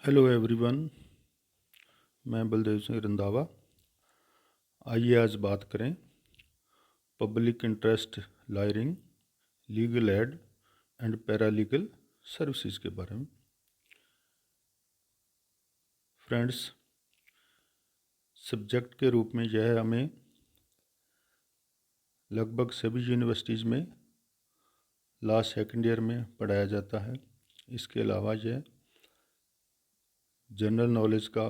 Hello everyone, मैं बलदेव सिंह रंधावा। आइए आज बात करें public interest lawyering, legal aid and paralegal services के बारे में। फ्रेंड्स, सब्जेक्ट के रूप में यह हमें लगभग सभी यूनिवर्सिटीज़ में लास्ट सेकेंड ईयर में पढ़ाया जाता है। इसके अलावा यह जनरल नॉलेज का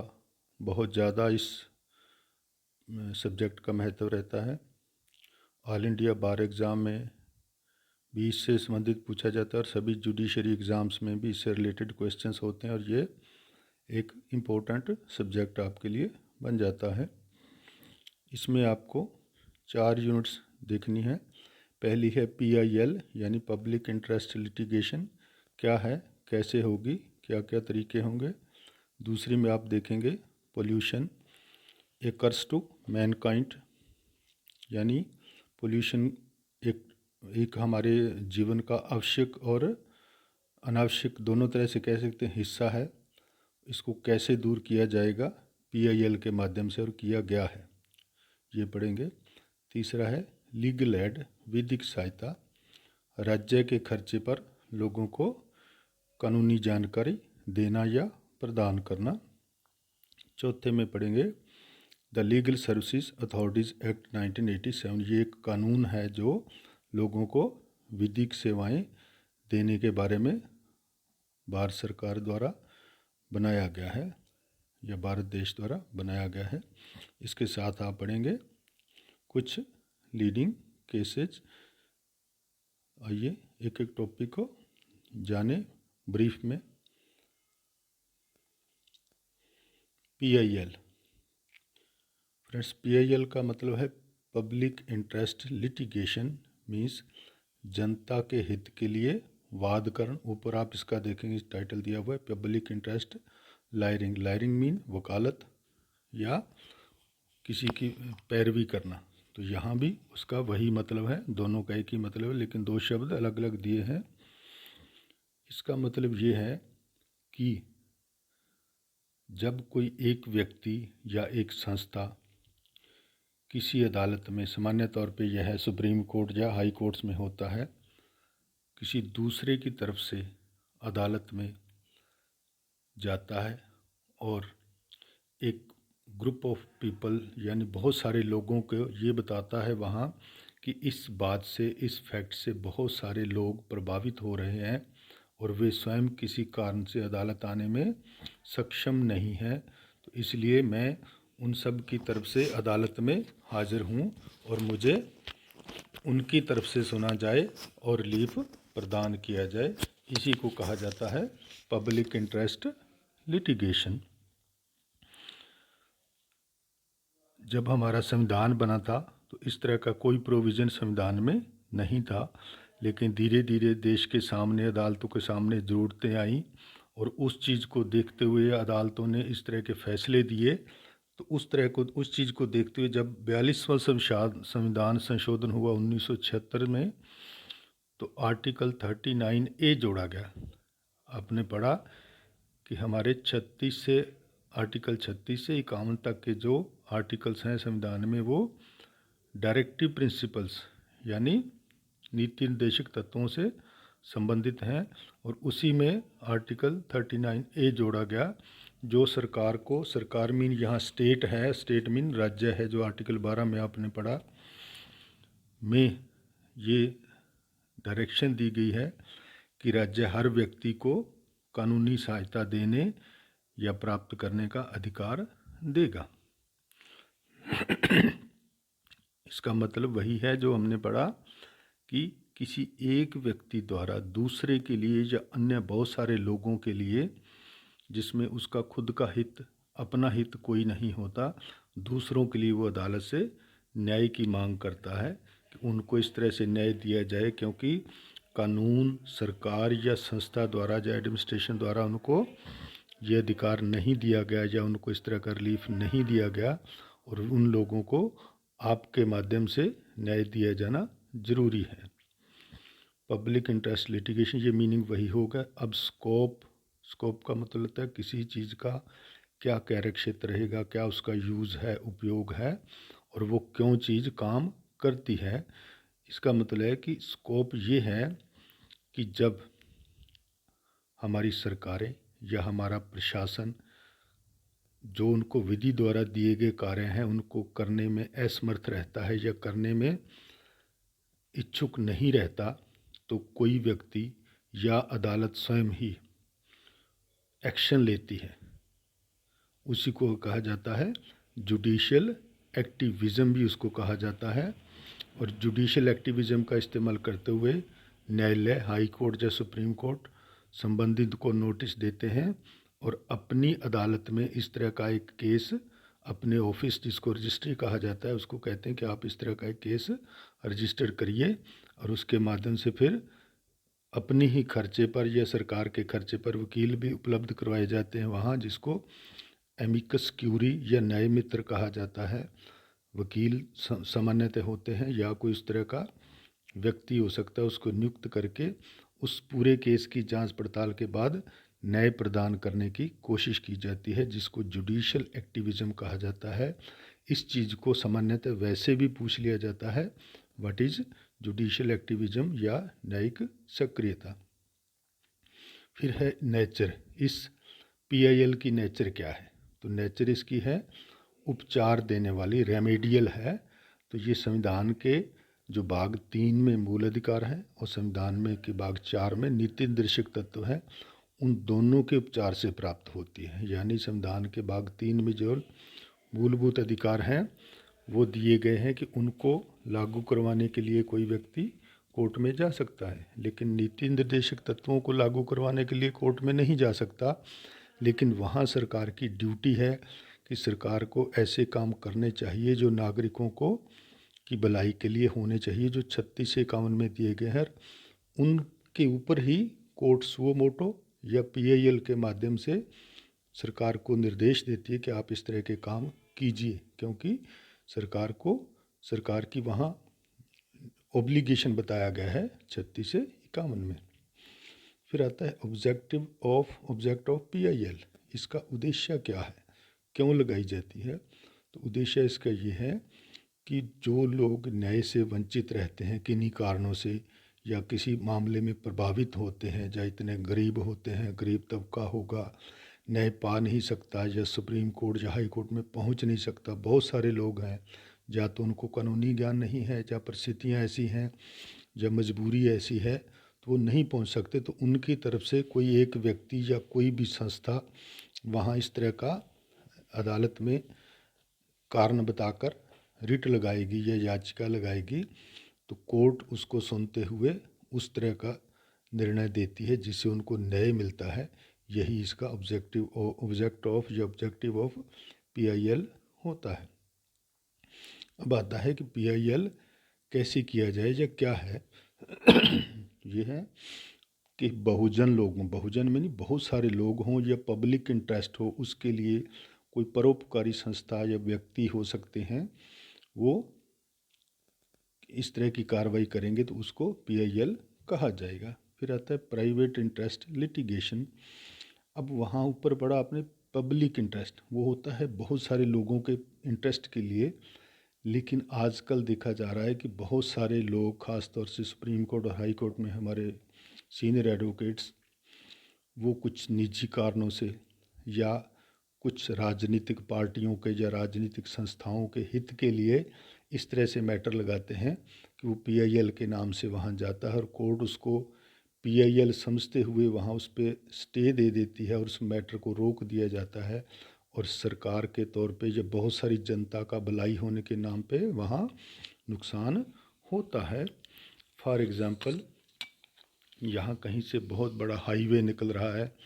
बहुत ज़्यादा इस सब्जेक्ट का महत्व रहता है। ऑल इंडिया बार एग्ज़ाम में भी इससे संबंधित पूछा जाता है और सभी जुडिशरी एग्ज़ाम्स में भी इससे रिलेटेड क्वेश्चंस होते हैं और ये एक इम्पोर्टेंट सब्जेक्ट आपके लिए बन जाता है। इसमें आपको 4 यूनिट्स देखनी है। पहली है PIL यानी पब्लिक इंटरेस्ट लिटिगेशन, क्या है, कैसे होगी, क्या क्या तरीके होंगे। दूसरी में आप देखेंगे pollution, a curse to mankind, यानी पोल्यूशन एक हमारे जीवन का आवश्यक और अनावश्यक दोनों तरह से कह सकते हैं हिस्सा है। इसको कैसे दूर किया जाएगा PIL के माध्यम से और किया गया है, ये पढ़ेंगे। तीसरा है लीगल एड, विधिक सहायता, राज्य के खर्चे पर लोगों को कानूनी जानकारी देना या प्रदान करना। चौथे में पढ़ेंगे the legal services authorities act 1987। ये एक कानून है जो लोगों को विधिक सेवाएं देने के बारे में भारत सरकार द्वारा बनाया गया है या भारत देश द्वारा बनाया गया है। इसके साथ आप पढ़ेंगे कुछ लीडिंग केसेज। आइए एक एक टॉपिक को जाने ब्रीफ में। PIL, फ्रेंड्स, PIL का मतलब है पब्लिक इंटरेस्ट लिटिगेशन, मीन्स जनता के हित के लिए वादकरण। ऊपर आप इसका देखेंगे, टाइटल दिया हुआ है public interest lawyering. Lawyering mean वकालत या किसी की पैरवी करना, तो यहाँ भी उसका वही मतलब है, दोनों का एक ही मतलब है लेकिन दो शब्द अलग अलग दिए हैं। इसका मतलब ये है कि जब कोई एक व्यक्ति या एक संस्था किसी अदालत में, सामान्य तौर पे यह है सुप्रीम कोर्ट या हाई कोर्ट्स में होता है, किसी दूसरे की तरफ से अदालत में जाता है और एक ग्रुप ऑफ पीपल यानी बहुत सारे लोगों को ये बताता है वहाँ कि इस बात से, इस फैक्ट से बहुत सारे लोग प्रभावित हो रहे हैं और वे स्वयं किसी कारण से अदालत आने में सक्षम नहीं है, तो इसलिए मैं उन सब की तरफ से अदालत में हाजिर हूँ और मुझे उनकी तरफ से सुना जाए और रिलीफ प्रदान किया जाए। इसी को कहा जाता है पब्लिक इंटरेस्ट लिटिगेशन। जब हमारा संविधान बना था तो इस तरह का कोई प्रोविज़न संविधान में नहीं था, लेकिन धीरे धीरे देश के सामने, अदालतों के सामने ज़रूरतें आईं और उस चीज़ को देखते हुए अदालतों ने इस तरह के फैसले दिए। तो उस चीज़ को देखते हुए जब 42वां संविधान संशोधन हुआ 1976 में, तो आर्टिकल 39A जोड़ा गया। आपने पढ़ा कि हमारे 36 से आर्टिकल 36 से 51 तक के जो आर्टिकल्स हैं संविधान में, वो डायरेक्टिव प्रिंसिपल्स यानी नीति निर्देशक तत्वों से संबंधित हैं और उसी में आर्टिकल 39A जोड़ा गया जो सरकार को, सरकार मीन यहाँ स्टेट है, स्टेट मीन राज्य है, जो आर्टिकल 12 में आपने पढ़ा, में ये डायरेक्शन दी गई है कि राज्य हर व्यक्ति को कानूनी सहायता देने या प्राप्त करने का अधिकार देगा। इसका मतलब वही है जो हमने पढ़ा कि किसी एक व्यक्ति द्वारा दूसरे के लिए या अन्य बहुत सारे लोगों के लिए, जिसमें उसका खुद का हित, अपना हित कोई नहीं होता, दूसरों के लिए वो अदालत से न्याय की मांग करता है कि उनको इस तरह से न्याय दिया जाए, क्योंकि कानून, सरकार या संस्था द्वारा या एडमिनिस्ट्रेशन द्वारा उनको ये अधिकार नहीं दिया गया या उनको इस तरह का रिलीफ नहीं दिया गया और उन लोगों को आपके माध्यम से न्याय दिया जाना ज़रूरी है। पब्लिक इंटरेस्ट लिटिगेशन, ये मीनिंग वही होगा। अब स्कोप, स्कोप का मतलब होता है किसी चीज़ का क्या कार्यक्षेत्र रहेगा, क्या उसका यूज़ है, उपयोग है, और वो क्यों चीज़ काम करती है। इसका मतलब है कि स्कोप ये है कि जब हमारी सरकारें या हमारा प्रशासन जो उनको विधि द्वारा दिए गए कार्य हैं उनको करने में असमर्थ रहता है या करने में इच्छुक नहीं रहता, तो कोई व्यक्ति या अदालत स्वयं ही एक्शन लेती है। उसी को कहा जाता है जुडिशियल एक्टिविज़म, भी उसको कहा जाता है। और जुडिशियल एक्टिविज़म का इस्तेमाल करते हुए न्यायालय, हाई कोर्ट या सुप्रीम कोर्ट संबंधित को नोटिस देते हैं और अपनी अदालत में इस तरह का एक केस अपने ऑफिस, जिसको रजिस्ट्री कहा जाता है, उसको कहते हैं कि आप इस तरह का एक केस रजिस्टर करिए, और उसके माध्यम से फिर अपनी ही खर्चे पर या सरकार के खर्चे पर वकील भी उपलब्ध करवाए जाते हैं वहाँ, जिसको एमिकस क्यूरी या न्याय मित्र कहा जाता है। वकील सामान्यतः होते हैं या कोई इस तरह का व्यक्ति हो सकता है, उसको नियुक्त करके उस पूरे केस की जांच पड़ताल के बाद न्याय प्रदान करने की कोशिश की जाती है, जिसको जुडिशियल एक्टिविज़म कहा जाता है। इस चीज़ को सामान्यतः वैसे भी पूछ लिया जाता है, व्हाट इज़ जुडिशियल एक्टिविज़म या न्यायिक सक्रियता। फिर है नेचर। इस पीआईएल की नेचर क्या है? तो नेचर इसकी है उपचार देने वाली, रेमेडियल है। तो ये संविधान के जो भाग 3 में मूल अधिकार है और संविधान में के भाग 4 में नीति निर्देशक तत्व है, उन दोनों के उपचार से प्राप्त होती है। यानी संविधान के भाग 3 में जो मूलभूत अधिकार हैं वो दिए गए हैं कि उनको लागू करवाने के लिए कोई व्यक्ति कोर्ट में जा सकता है, लेकिन नीति निर्देशक तत्वों को लागू करवाने के लिए कोर्ट में नहीं जा सकता। लेकिन वहाँ सरकार की ड्यूटी है कि सरकार को ऐसे काम करने चाहिए जो नागरिकों को की भलाई के लिए होने चाहिए, जो 36 से 51 में दिए गए हैं। उनके ऊपर ही कोर्ट सुओ मोटो या पीआईएल के माध्यम से सरकार को निर्देश देती है कि आप इस तरह के काम कीजिए, क्योंकि सरकार की वहाँ ऑब्लिगेशन बताया गया है 36 से 51 में। फिर आता है ऑब्जेक्ट ऑफ पीआईएल। इसका उद्देश्य क्या है, क्यों लगाई जाती है? तो उद्देश्य इसका ये है कि जो लोग न्याय से वंचित रहते हैं किन्हीं कारणों से, या किसी मामले में प्रभावित होते हैं, या इतने गरीब होते हैं, गरीब तबका होगा, न्याय पा नहीं सकता, या सुप्रीम कोर्ट या हाई कोर्ट में पहुंच नहीं सकता। बहुत सारे लोग हैं, या तो उनको कानूनी ज्ञान नहीं है, या परिस्थितियां ऐसी हैं, या मजबूरी ऐसी है, तो वो नहीं पहुंच सकते। तो उनकी तरफ से कोई एक व्यक्ति या कोई भी संस्था वहाँ इस तरह का अदालत में कारण बताकर रिट लगाएगी या याचिका लगाएगी, तो कोर्ट उसको सुनते हुए उस तरह का निर्णय देती है जिससे उनको न्याय मिलता है। यही इसका ऑब्जेक्टिव ऑफ पीआईएल होता है। अब आता है कि पीआईएल कैसे किया जाए या क्या है। ये है कि बहुजन में नहीं, बहुत सारे लोग हों या पब्लिक इंटरेस्ट हो, उसके लिए कोई परोपकारी संस्था या व्यक्ति हो सकते हैं, वो इस तरह की कार्रवाई करेंगे तो उसको पीआईएल कहा जाएगा। फिर आता है प्राइवेट इंटरेस्ट लिटिगेशन। अब वहाँ ऊपर पड़ा आपने पब्लिक इंटरेस्ट, वो होता है बहुत सारे लोगों के इंटरेस्ट के लिए। लेकिन आजकल देखा जा रहा है कि बहुत सारे लोग, ख़ास तौर से सुप्रीम कोर्ट और हाई कोर्ट में हमारे सीनियर एडवोकेट्स, वो कुछ निजी कारणों से या कुछ राजनीतिक पार्टियों के या राजनीतिक संस्थाओं के हित के लिए इस तरह से मैटर लगाते हैं कि वो पीआईएल के नाम से वहाँ जाता है और कोर्ट उसको पीआईएल समझते हुए वहाँ उस पर स्टे दे देती है और उस मैटर को रोक दिया जाता है। और सरकार के तौर पे जब बहुत सारी जनता का भलाई होने के नाम पे वहाँ नुकसान होता है। फॉर एग्ज़ाम्पल, यहाँ कहीं से बहुत बड़ा हाईवे निकल रहा है,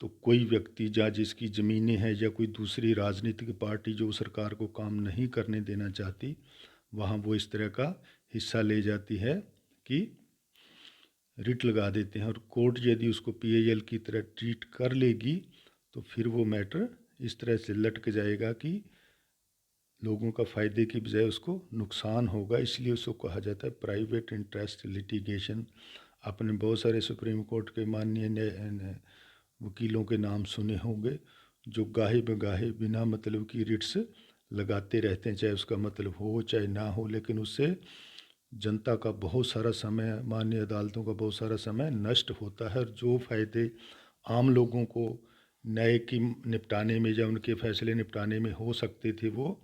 तो कोई व्यक्ति या जिसकी ज़मीनें हैं या कोई दूसरी राजनीतिक पार्टी जो सरकार को काम नहीं करने देना चाहती, वहाँ वो इस तरह का हिस्सा ले जाती है कि रिट लगा देते हैं। और कोर्ट यदि उसको पीआईएल की तरह ट्रीट कर लेगी तो फिर वो मैटर इस तरह से लटक जाएगा कि लोगों का फ़ायदे की बजाय उसको नुकसान होगा। इसलिए उसको कहा जाता है प्राइवेट इंटरेस्ट लिटिगेशन। आपने बहुत सारे सुप्रीम कोर्ट के माननीय वकीलों के नाम सुने होंगे जो गाहे बगाहे बिना मतलब की रिट्स लगाते रहते हैं, चाहे उसका मतलब हो चाहे ना हो, लेकिन उससे जनता का बहुत सारा समय, माननीय अदालतों का बहुत सारा समय नष्ट होता है। और जो फ़ायदे आम लोगों को न्याय की निपटाने में या उनके फैसले निपटाने में हो सकते थे वो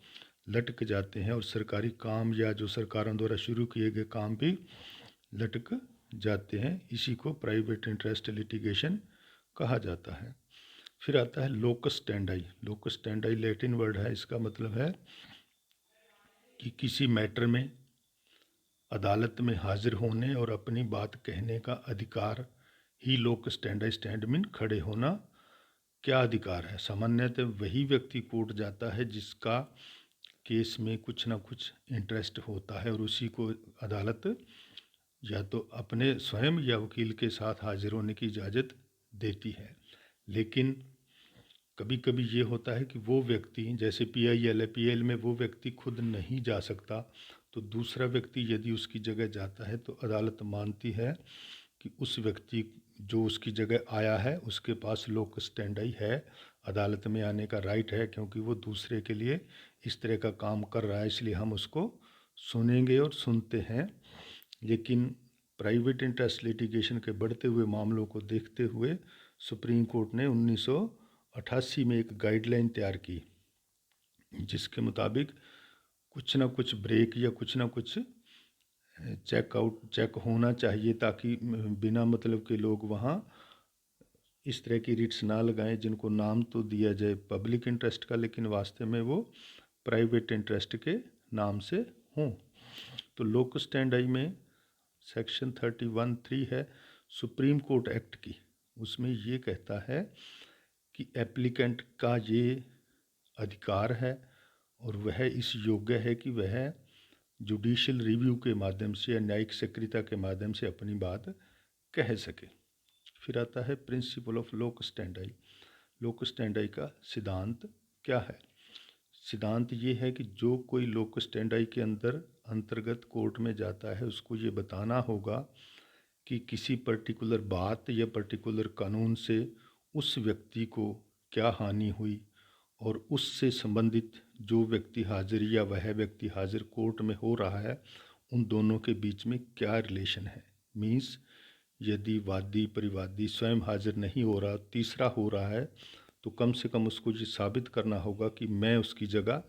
लटक जाते हैं, और सरकारी काम या जो सरकारों द्वारा शुरू किए गए काम भी लटक जाते हैं। इसी को प्राइवेट इंटरेस्ट लिटिगेशन कहा जाता है। फिर आता है लोकस स्टैंडाई। लोकस स्टैंडाई लैटिन वर्ड है, इसका मतलब है कि किसी मैटर में अदालत में हाजिर होने और अपनी बात कहने का अधिकार ही लोकस स्टैंडाई। स्टैंड मीन खड़े होना। क्या अधिकार है? सामान्यतः वही व्यक्ति कोर्ट जाता है जिसका केस में कुछ ना कुछ इंटरेस्ट होता है, और उसी को अदालत या तो अपने स्वयं या वकील के साथ हाजिर होने की इजाज़त देती है। लेकिन कभी कभी ये होता है कि वो व्यक्ति, जैसे PIL है, PIL में वो व्यक्ति खुद नहीं जा सकता, तो दूसरा व्यक्ति यदि उसकी जगह जाता है तो अदालत मानती है कि उस व्यक्ति जो उसकी जगह आया है उसके पास लोकस स्टैंडाई है, अदालत में आने का राइट है, क्योंकि वो दूसरे के लिए इस तरह का काम कर रहा है, इसलिए हम उसको सुनेंगे और सुनते हैं। लेकिन प्राइवेट इंटरेस्ट लिटिगेशन के बढ़ते हुए मामलों को देखते हुए सुप्रीम कोर्ट ने 1988 में एक गाइडलाइन तैयार की, जिसके मुताबिक कुछ ना कुछ ब्रेक या कुछ ना कुछ चेक होना चाहिए, ताकि बिना मतलब के लोग वहाँ इस तरह की रिट्स ना लगाएं जिनको नाम तो दिया जाए पब्लिक इंटरेस्ट का, लेकिन वास्तव में वो प्राइवेट इंटरेस्ट के नाम से हों। तो लोकस स्टैंडाई में सेक्शन 31(3) है सुप्रीम कोर्ट एक्ट की। उसमें ये कहता है कि एप्लीकेंट का ये अधिकार है और वह इस योग्य है कि वह जुडिशियल रिव्यू के माध्यम से या न्यायिक सक्रियता के माध्यम से अपनी बात कह सके। फिर आता है प्रिंसिपल ऑफ लोकस स्टैंडाई। लोकस स्टैंडाई का सिद्धांत क्या है? सिद्धांत ये है कि जो कोई लोकस स्टैंडाई के अंतर्गत कोर्ट में जाता है उसको ये बताना होगा कि किसी पर्टिकुलर बात या पर्टिकुलर कानून से उस व्यक्ति को क्या हानि हुई, और उससे संबंधित जो व्यक्ति हाजिर या वह व्यक्ति हाजिर कोर्ट में हो रहा है उन दोनों के बीच में क्या रिलेशन है। मीन्स यदि वादी परिवादी स्वयं हाजिर नहीं हो रहा, तीसरा हो रहा है, तो कम से कम उसको ये साबित करना होगा कि मैं उसकी जगह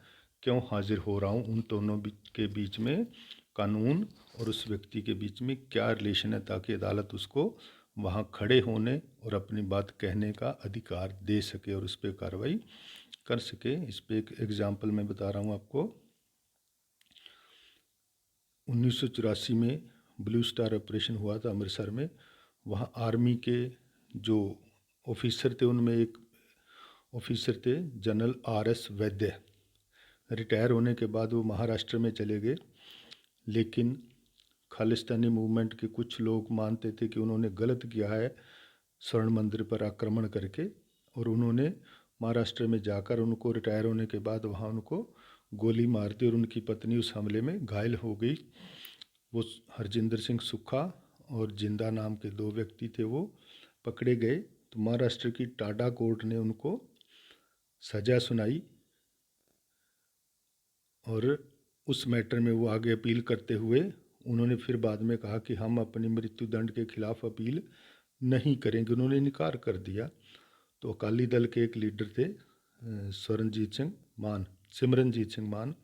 क्यों हाजिर हो रहा हूँ, उन दोनों के बीच में कानून और उस व्यक्ति के बीच में क्या रिलेशन है, ताकि अदालत उसको वहाँ खड़े होने और अपनी बात कहने का अधिकार दे सके और उस पर कार्रवाई कर सके। इस पर एक एग्जाम्पल मैं बता रहा हूँ आपको। 1984 में ब्लू स्टार ऑपरेशन हुआ था अमृतसर में। वहाँ आर्मी के जो ऑफिसर थे उनमें एक ऑफिसर थे जनरल RS वैद्य। रिटायर होने के बाद वो महाराष्ट्र में चले गए, लेकिन खालिस्तानी मूवमेंट के कुछ लोग मानते थे कि उन्होंने गलत किया है स्वर्ण मंदिर पर आक्रमण करके, और उन्होंने महाराष्ट्र में जाकर उनको रिटायर होने के बाद वहाँ उनको गोली मार दी और उनकी पत्नी उस हमले में घायल हो गई। वो हरजिंदर सिंह सुक्खा और जिंदा नाम के दो व्यक्ति थे, वो पकड़े गए। तो महाराष्ट्र की टाडा कोर्ट ने उनको सज़ा सुनाई, और उस मैटर में वो आगे अपील करते हुए उन्होंने फिर बाद में कहा कि हम अपनी मृत्यु दंड के खिलाफ अपील नहीं करेंगे, उन्होंने इनकार कर दिया। तो अकाली दल के एक लीडर थे सिमरनजीत सिंह मान।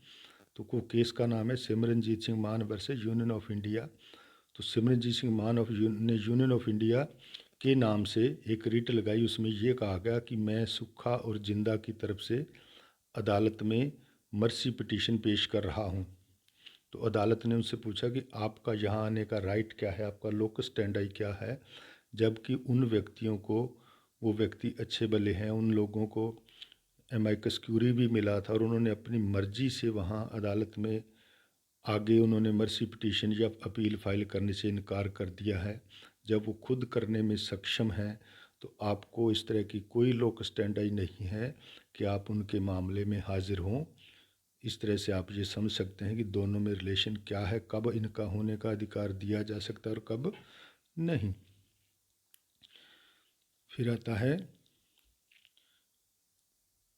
तो को केस का नाम है सिमरनजीत सिंह मान वर्सेस यूनियन ऑफ इंडिया। तो सिमरनजीत सिंह मान ने यूनियन ऑफ इंडिया के नाम से एक रिट लगाई। उसमें ये कहा गया कि मैं सुक्खा और जिंदा की तरफ से अदालत में मर्सी पिटीशन पेश कर रहा हूँ। तो अदालत ने उनसे पूछा कि आपका यहाँ आने का राइट क्या है, आपका लोकस स्टैंडाई क्या है, जबकि उन व्यक्तियों को, वो व्यक्ति अच्छे भले हैं, उन लोगों को एमाइकस क्यूरी भी मिला था और उन्होंने अपनी मर्जी से वहाँ अदालत में आगे उन्होंने मर्सी पिटीशन या अपील फाइल करने से इनकार कर दिया है। जब वो खुद करने में सक्षम हैं तो आपको इस तरह की कोई लोकस स्टैंडाई नहीं है कि आप उनके मामले में हाजिर हों। इस तरह से आप ये समझ सकते हैं कि दोनों में रिलेशन क्या है, कब इनका होने का अधिकार दिया जा सकता है और कब नहीं। फिर आता है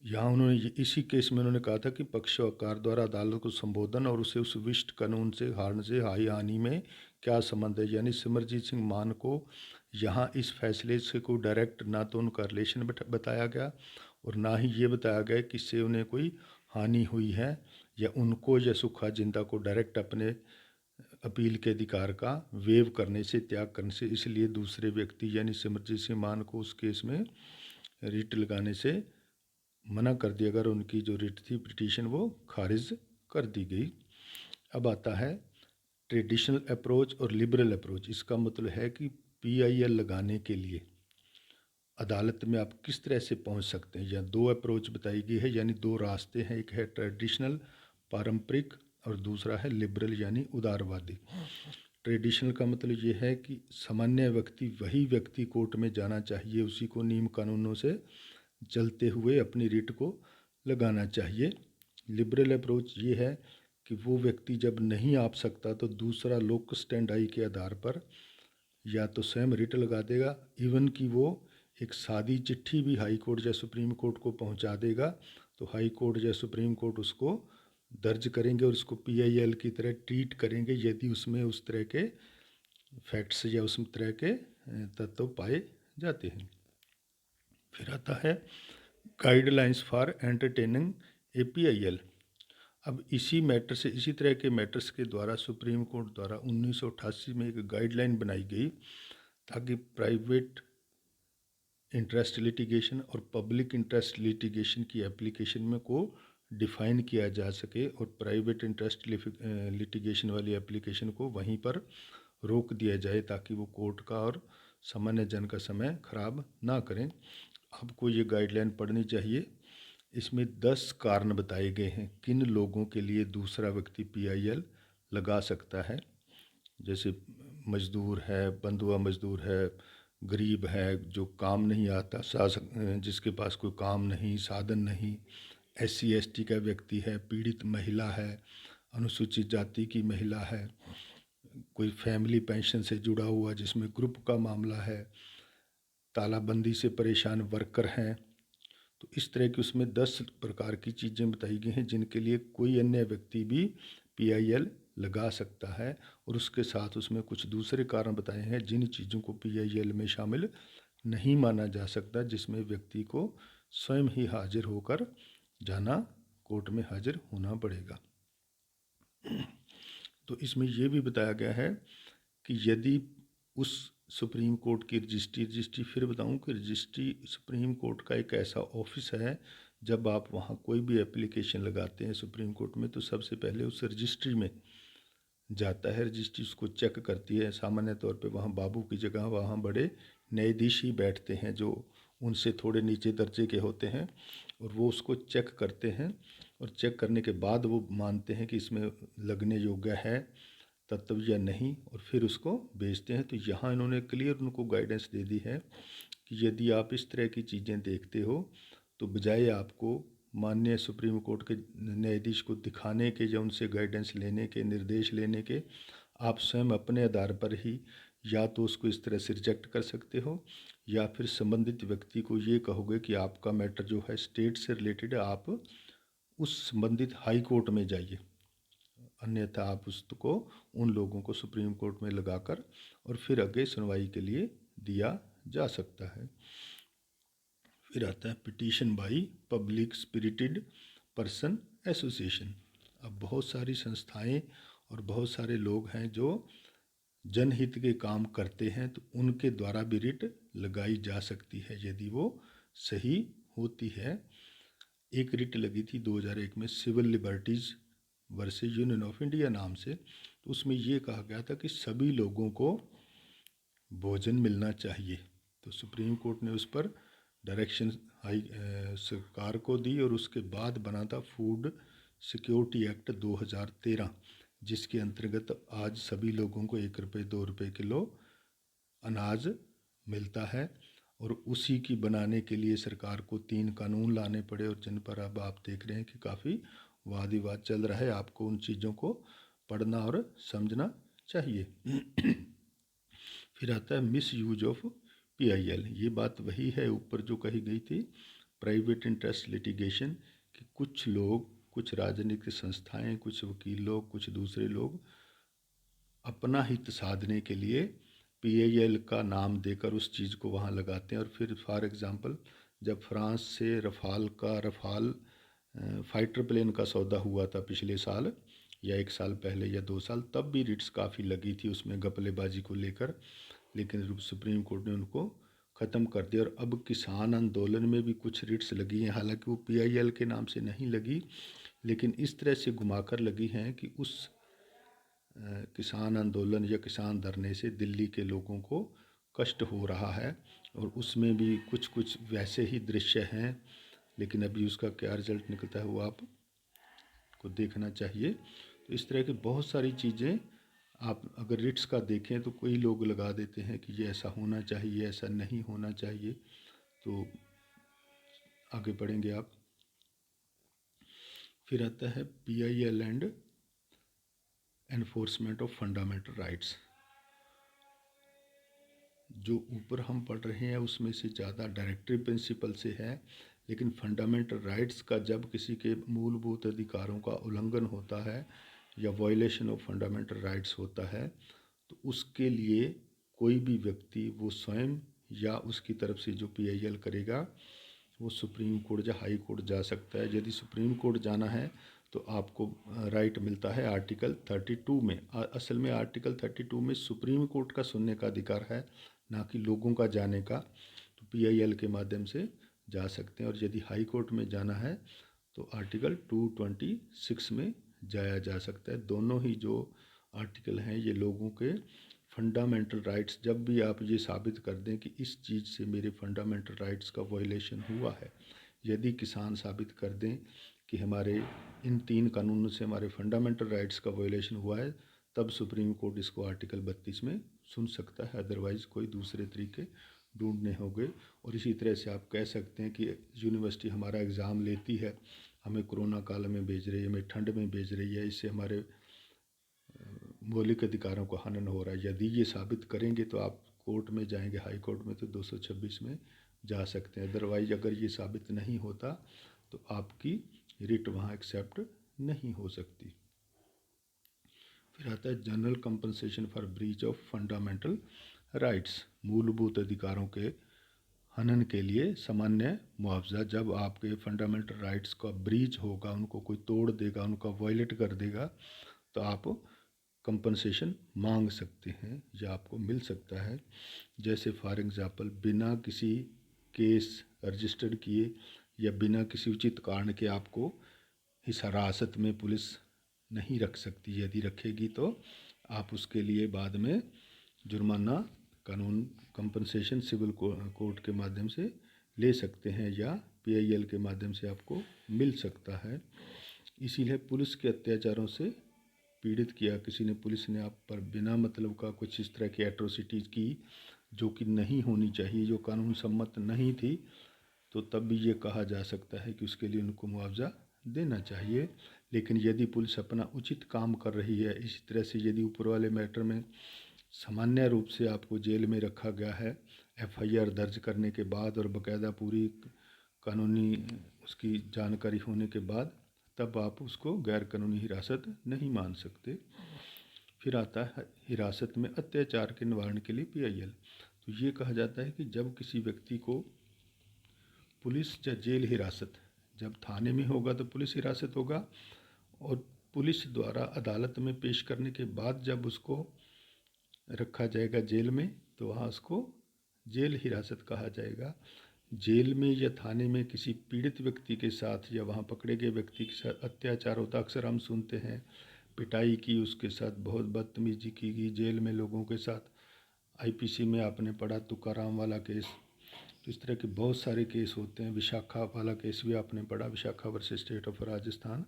यहाँ उन्होंने इसी केस में उन्होंने कहा था कि पक्षकार द्वारा अदालत को संबोधन और उसे उस विशिष्ट कानून से हारने से हानि में क्या संबंध है। यानी सिमरजीत सिंह मान को यहाँ इस फैसले से कोई डायरेक्ट ना तो उनका रिलेशन बताया गया और ना ही ये बताया गया कि इससे उन्हें कोई हानि हुई है या उनको या सुखा जिंदा को डायरेक्ट अपने अपील के अधिकार का वेव करने से, त्याग करने से, इसलिए दूसरे व्यक्ति यानी सिमरजीत सिंह मान को उस केस में रिट लगाने से मना कर दिया अगर उनकी जो रिट थी पिटीशन वो खारिज कर दी गई। अब आता है ट्रेडिशनल अप्रोच और लिबरल अप्रोच। इसका मतलब है कि PIL लगाने के लिए अदालत में आप किस तरह से पहुंच सकते हैं। या दो अप्रोच बताई गई है, यानी दो रास्ते हैं, एक है ट्रेडिशनल पारंपरिक और दूसरा है लिबरल यानी उदारवादी। ट्रेडिशनल का मतलब ये है कि सामान्य व्यक्ति वही व्यक्ति कोर्ट में जाना चाहिए, उसी को नियम कानूनों से चलते हुए अपनी रिट को लगाना चाहिए। लिबरल अप्रोच ये है कि वो व्यक्ति जब नहीं आ सकता तो दूसरा लोक स्टैंड आई के आधार पर या तो स्वयं रिट लगा देगा, इवन कि वो एक सादी चिट्ठी भी हाई कोर्ट या सुप्रीम कोर्ट को पहुंचा देगा तो हाई कोर्ट या सुप्रीम कोर्ट उसको दर्ज करेंगे और उसको PIL की तरह ट्रीट करेंगे यदि उसमें उस तरह के फैक्ट्स या उस तरह के तत्व पाए जाते हैं। फिर आता है गाइडलाइंस फॉर एंटरटेनिंग APIL। अब इसी मैटर से, इसी तरह के मैटर्स के द्वारा सुप्रीम कोर्ट द्वारा 1988 में एक गाइडलाइन बनाई गई ताकि प्राइवेट इंटरेस्ट लिटिगेशन और पब्लिक इंटरेस्ट लिटिगेशन की एप्लीकेशन में को डिफ़ाइन किया जा सके और प्राइवेट इंटरेस्ट लिटिगेशन वाली एप्लीकेशन को वहीं पर रोक दिया जाए ताकि वो कोर्ट का और सामान्य जन का समय खराब ना करें। आपको ये गाइडलाइन पढ़नी चाहिए। इसमें 10 कारण बताए गए हैं किन लोगों के लिए दूसरा व्यक्ति PIL लगा सकता है। जैसे मजदूर है, बंधुआ मजदूर है, गरीब है, जो काम नहीं आता, जिसके पास कोई काम नहीं, साधन नहीं, SC ST का व्यक्ति है, पीड़ित महिला है, अनुसूचित जाति की महिला है, कोई फैमिली पेंशन से जुड़ा हुआ जिसमें ग्रुप का मामला है, तालाबंदी से परेशान वर्कर हैं। तो इस तरह की उसमें 10 प्रकार की चीज़ें बताई गई हैं जिनके लिए कोई अन्य व्यक्ति भी PIL लगा सकता है और उसके साथ उसमें कुछ दूसरे कारण बताए हैं जिन चीज़ों को PIL में शामिल नहीं माना जा सकता, जिसमें व्यक्ति को स्वयं ही हाजिर होकर जाना, कोर्ट में हाजिर होना पड़ेगा। तो इसमें यह भी बताया गया है कि यदि उस सुप्रीम कोर्ट की रजिस्ट्री फिर बताऊं कि रजिस्ट्री सुप्रीम कोर्ट का एक ऐसा ऑफिस है, जब आप वहाँ कोई भी एप्लीकेशन लगाते हैं सुप्रीम कोर्ट में तो सबसे पहले उस रजिस्ट्री में जाता है, रजिस्ट्री उसको चेक करती है। सामान्य तौर पे वहाँ बाबू की जगह वहाँ बड़े न्यायाधीश ही बैठते हैं जो उनसे थोड़े नीचे दर्जे के होते हैं और वो उसको चेक करते हैं और चेक करने के बाद वो मानते हैं कि इसमें लगने योग्य है तत्व या नहीं और फिर उसको बेचते हैं। तो यहाँ इन्होंने क्लियर उनको गाइडेंस दे दी है कि यदि आप इस तरह की चीज़ें देखते हो तो बजाय आपको माननीय सुप्रीम कोर्ट के न्यायाधीश को दिखाने के या उनसे गाइडेंस लेने के, निर्देश लेने के, आप स्वयं अपने आधार पर ही या तो उसको इस तरह से रिजेक्ट कर सकते हो या फिर संबंधित व्यक्ति को ये कहोगे कि आपका मैटर जो है स्टेट से रिलेटेड है, आप उस संबंधित हाई कोर्ट में जाइए, अन्यथा आप उसको उन लोगों को सुप्रीम कोर्ट में लगाकर और फिर आगे सुनवाई के लिए दिया जा सकता है। फिर आता है petition by public spirited person association. अब बहुत सारी संस्थाएं और बहुत सारे लोग हैं जो जनहित के काम करते हैं तो उनके द्वारा भी रिट लगाई जा सकती है यदि वो सही होती है। एक रिट लगी थी 2001 में civil liberties versus Union of India नाम से। तो उसमें ये कहा गया था कि सभी लोगों को भोजन मिलना चाहिए। तो सुप्रीम कोर्ट ने उस पर डायरेक्शन सरकार को दी और उसके बाद बना था फूड सिक्योरिटी एक्ट 2013, जिसके अंतर्गत आज सभी लोगों को 1 रुपये 2 रुपये किलो अनाज मिलता है और उसी की बनाने के लिए सरकार को 3 कानून लाने पड़े और जिन पर अब आप देख रहे हैं कि काफ़ी वाद विवाद चल रहा है। आपको उन चीज़ों को पढ़ना और समझना चाहिए। फिर आता है मिस यूज ऑफ PIL। ये बात वही है ऊपर जो कही गई थी, प्राइवेट इंटरेस्ट लिटिगेशन कि कुछ लोग, कुछ राजनीतिक संस्थाएं, कुछ वकील लोग, कुछ दूसरे लोग अपना हित साधने के लिए पीआईएल का नाम देकर उस चीज़ को वहाँ लगाते हैं। और फिर फॉर एग्ज़ाम्पल जब फ्रांस से रफ़ाल फाइटर प्लेन का सौदा हुआ था पिछले साल या 1 साल पहले या 2 साल, तब भी रिट्स काफ़ी लगी थी उसमें घपलेबाजी को लेकर, लेकिन सुप्रीम कोर्ट ने उनको ख़त्म कर दिया। और अब किसान आंदोलन में भी कुछ रिट्स लगी हैं, हालांकि वो पीआईएल के नाम से नहीं लगी, लेकिन इस तरह से घुमाकर लगी हैं कि उस किसान आंदोलन या किसान धरने से दिल्ली के लोगों को कष्ट हो रहा है। और उसमें भी कुछ कुछ वैसे ही दृश्य हैं, लेकिन अभी उसका क्या रिजल्ट निकलता है वो आपको देखना चाहिए। तो इस तरह की बहुत सारी चीज़ें आप अगर रिट्स का देखें तो कई लोग लगा देते हैं कि ये ऐसा होना चाहिए, ऐसा नहीं होना चाहिए। तो आगे बढ़ेंगे आप। फिर आता है PIL and enforcement of fundamental rights. जो ऊपर हम पढ़ रहे हैं उसमें से ज़्यादा डायरेक्टिव प्रिंसिपल से है, लेकिन फंडामेंटल राइट्स का जब किसी के मूलभूत अधिकारों का उल्लंघन होता है या वायलेशन ऑफ फंडामेंटल राइट्स होता है, तो उसके लिए कोई भी व्यक्ति, वो स्वयं या उसकी तरफ से जो पीआईएल करेगा, वो सुप्रीम कोर्ट या हाई कोर्ट जा सकता है। यदि सुप्रीम कोर्ट जाना है तो आपको राइट मिलता है आर्टिकल 32 में। असल में आर्टिकल 32 में सुप्रीम कोर्ट का सुनने का अधिकार है, ना कि लोगों का जाने का। तो पीआईएल के माध्यम से जा सकते हैं। और यदि हाई कोर्ट में जाना है तो आर्टिकल 226 में जाया जा सकता है। दोनों ही जो आर्टिकल हैं ये लोगों के फंडामेंटल राइट्स, जब भी आप ये साबित कर दें कि इस चीज़ से मेरे फंडामेंटल राइट्स का वायलेशन हुआ है, यदि किसान साबित कर दें कि हमारे इन 3 कानूनों से हमारे फंडामेंटल राइट्स का वायलेशन हुआ है, तब सुप्रीम कोर्ट इसको आर्टिकल 32 में सुन सकता है। अदरवाइज़ कोई दूसरे तरीके ढूंढने होंगे। और इसी तरह से आप कह सकते हैं कि यूनिवर्सिटी हमारा एग्ज़ाम लेती है, हमें कोरोना काल में भेज रही है, हमें ठंड में भेज रही है, इससे हमारे मौलिक अधिकारों का हनन हो रहा है। यदि ये साबित करेंगे तो आप कोर्ट में जाएंगे, हाई कोर्ट में, तो 226 में जा सकते हैं। अदरवाइज अगर ये साबित नहीं होता तो आपकी रिट वहाँ एक्सेप्ट नहीं हो सकती। फिर आता है general compensation for breach of fundamental rights. मूलभूत अधिकारों के हनन के लिए सामान्य मुआवजा। जब आपके फंडामेंटल राइट्स का ब्रीच होगा, उनको कोई तोड़ देगा, उनका वायलेट कर देगा, तो आप कंपनसेशन मांग सकते हैं या आपको मिल सकता है। जैसे फॉर एग्ज़ाम्पल बिना किसी केस रजिस्टर्ड किए या बिना किसी उचित कारण के आपको इस हिरासत में पुलिस नहीं रख सकती। यदि रखेगी तो आप उसके लिए बाद में जुर्माना कानून कंपनसेशन सिविल कोर्ट के माध्यम से ले सकते हैं या पीआईएल के माध्यम से आपको मिल सकता है। इसीलिए पुलिस के अत्याचारों से पीड़ित किया, किसी ने, पुलिस ने आप पर बिना मतलब का कुछ इस तरह की एट्रोसिटीज़ की जो कि नहीं होनी चाहिए, जो कानून सम्मत नहीं थी, तो तब भी ये कहा जा सकता है कि उसके लिए उनको मुआवजा देना चाहिए। लेकिन यदि पुलिस अपना उचित काम कर रही है, इसी तरह से यदि ऊपर वाले मैटर में सामान्य रूप से आपको जेल में रखा गया है एफआईआर दर्ज करने के बाद और बाकायदा पूरी कानूनी उसकी जानकारी होने के बाद, तब आप उसको गैर कानूनी हिरासत नहीं मान सकते। फिर आता है हिरासत में अत्याचार के निवारण के लिए पीआईएल। तो ये कहा जाता है कि जब किसी व्यक्ति को पुलिस या जेल हिरासत, जब थाने में होगा तो पुलिस हिरासत होगा, और पुलिस द्वारा अदालत में पेश करने के बाद जब उसको रखा जाएगा जेल में, तो वहाँ उसको जेल हिरासत कहा जाएगा। जेल में या थाने में किसी पीड़ित व्यक्ति के साथ या वहाँ पकड़े गए व्यक्ति के साथ अत्याचार होता, अक्सर हम सुनते हैं पिटाई की, उसके साथ बहुत बदतमीजी की गई जेल में लोगों के साथ। आईपीसी में आपने पढ़ा तुकाराम वाला केस, तो इस तरह के बहुत सारे केस होते हैं। विशाखा वाला केस भी आपने पढ़ा, Vishakha versus state of Rajasthan,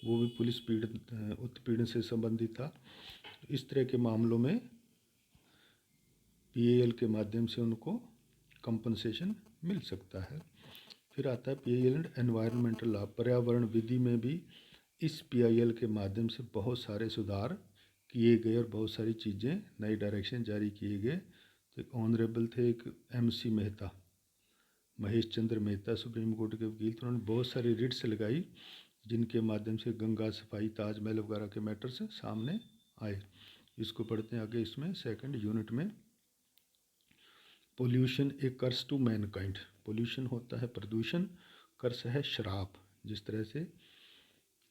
वो भी पुलिस पीड़ित उत्पीड़न से संबंधित था। इस तरह के मामलों में पीएएल के माध्यम से उनको कंपनसेशन मिल सकता है। फिर आता है पीआईएल एंड एनवायरमेंटल लॉ। पर्यावरण विधि में भी इस पीआईएल के माध्यम से बहुत सारे सुधार किए गए और बहुत सारी चीज़ें, नए डायरेक्शन जारी किए गए। तो एक ऑनरेबल थे, एक MC Mehta, Mahesh Chandra Mehta supreme court के वकील थे, उन्होंने बहुत सारी रिट्स लगाई जिनके माध्यम से गंगा सफाई, ताजमहल वगैरह के मैटर्स सामने आए। इसको पढ़ते हैं आगे। इसमें सेकंड यूनिट में pollution a curse to mankind. Pollution होता है प्रदूषण, कर्स है श्राप। जिस तरह से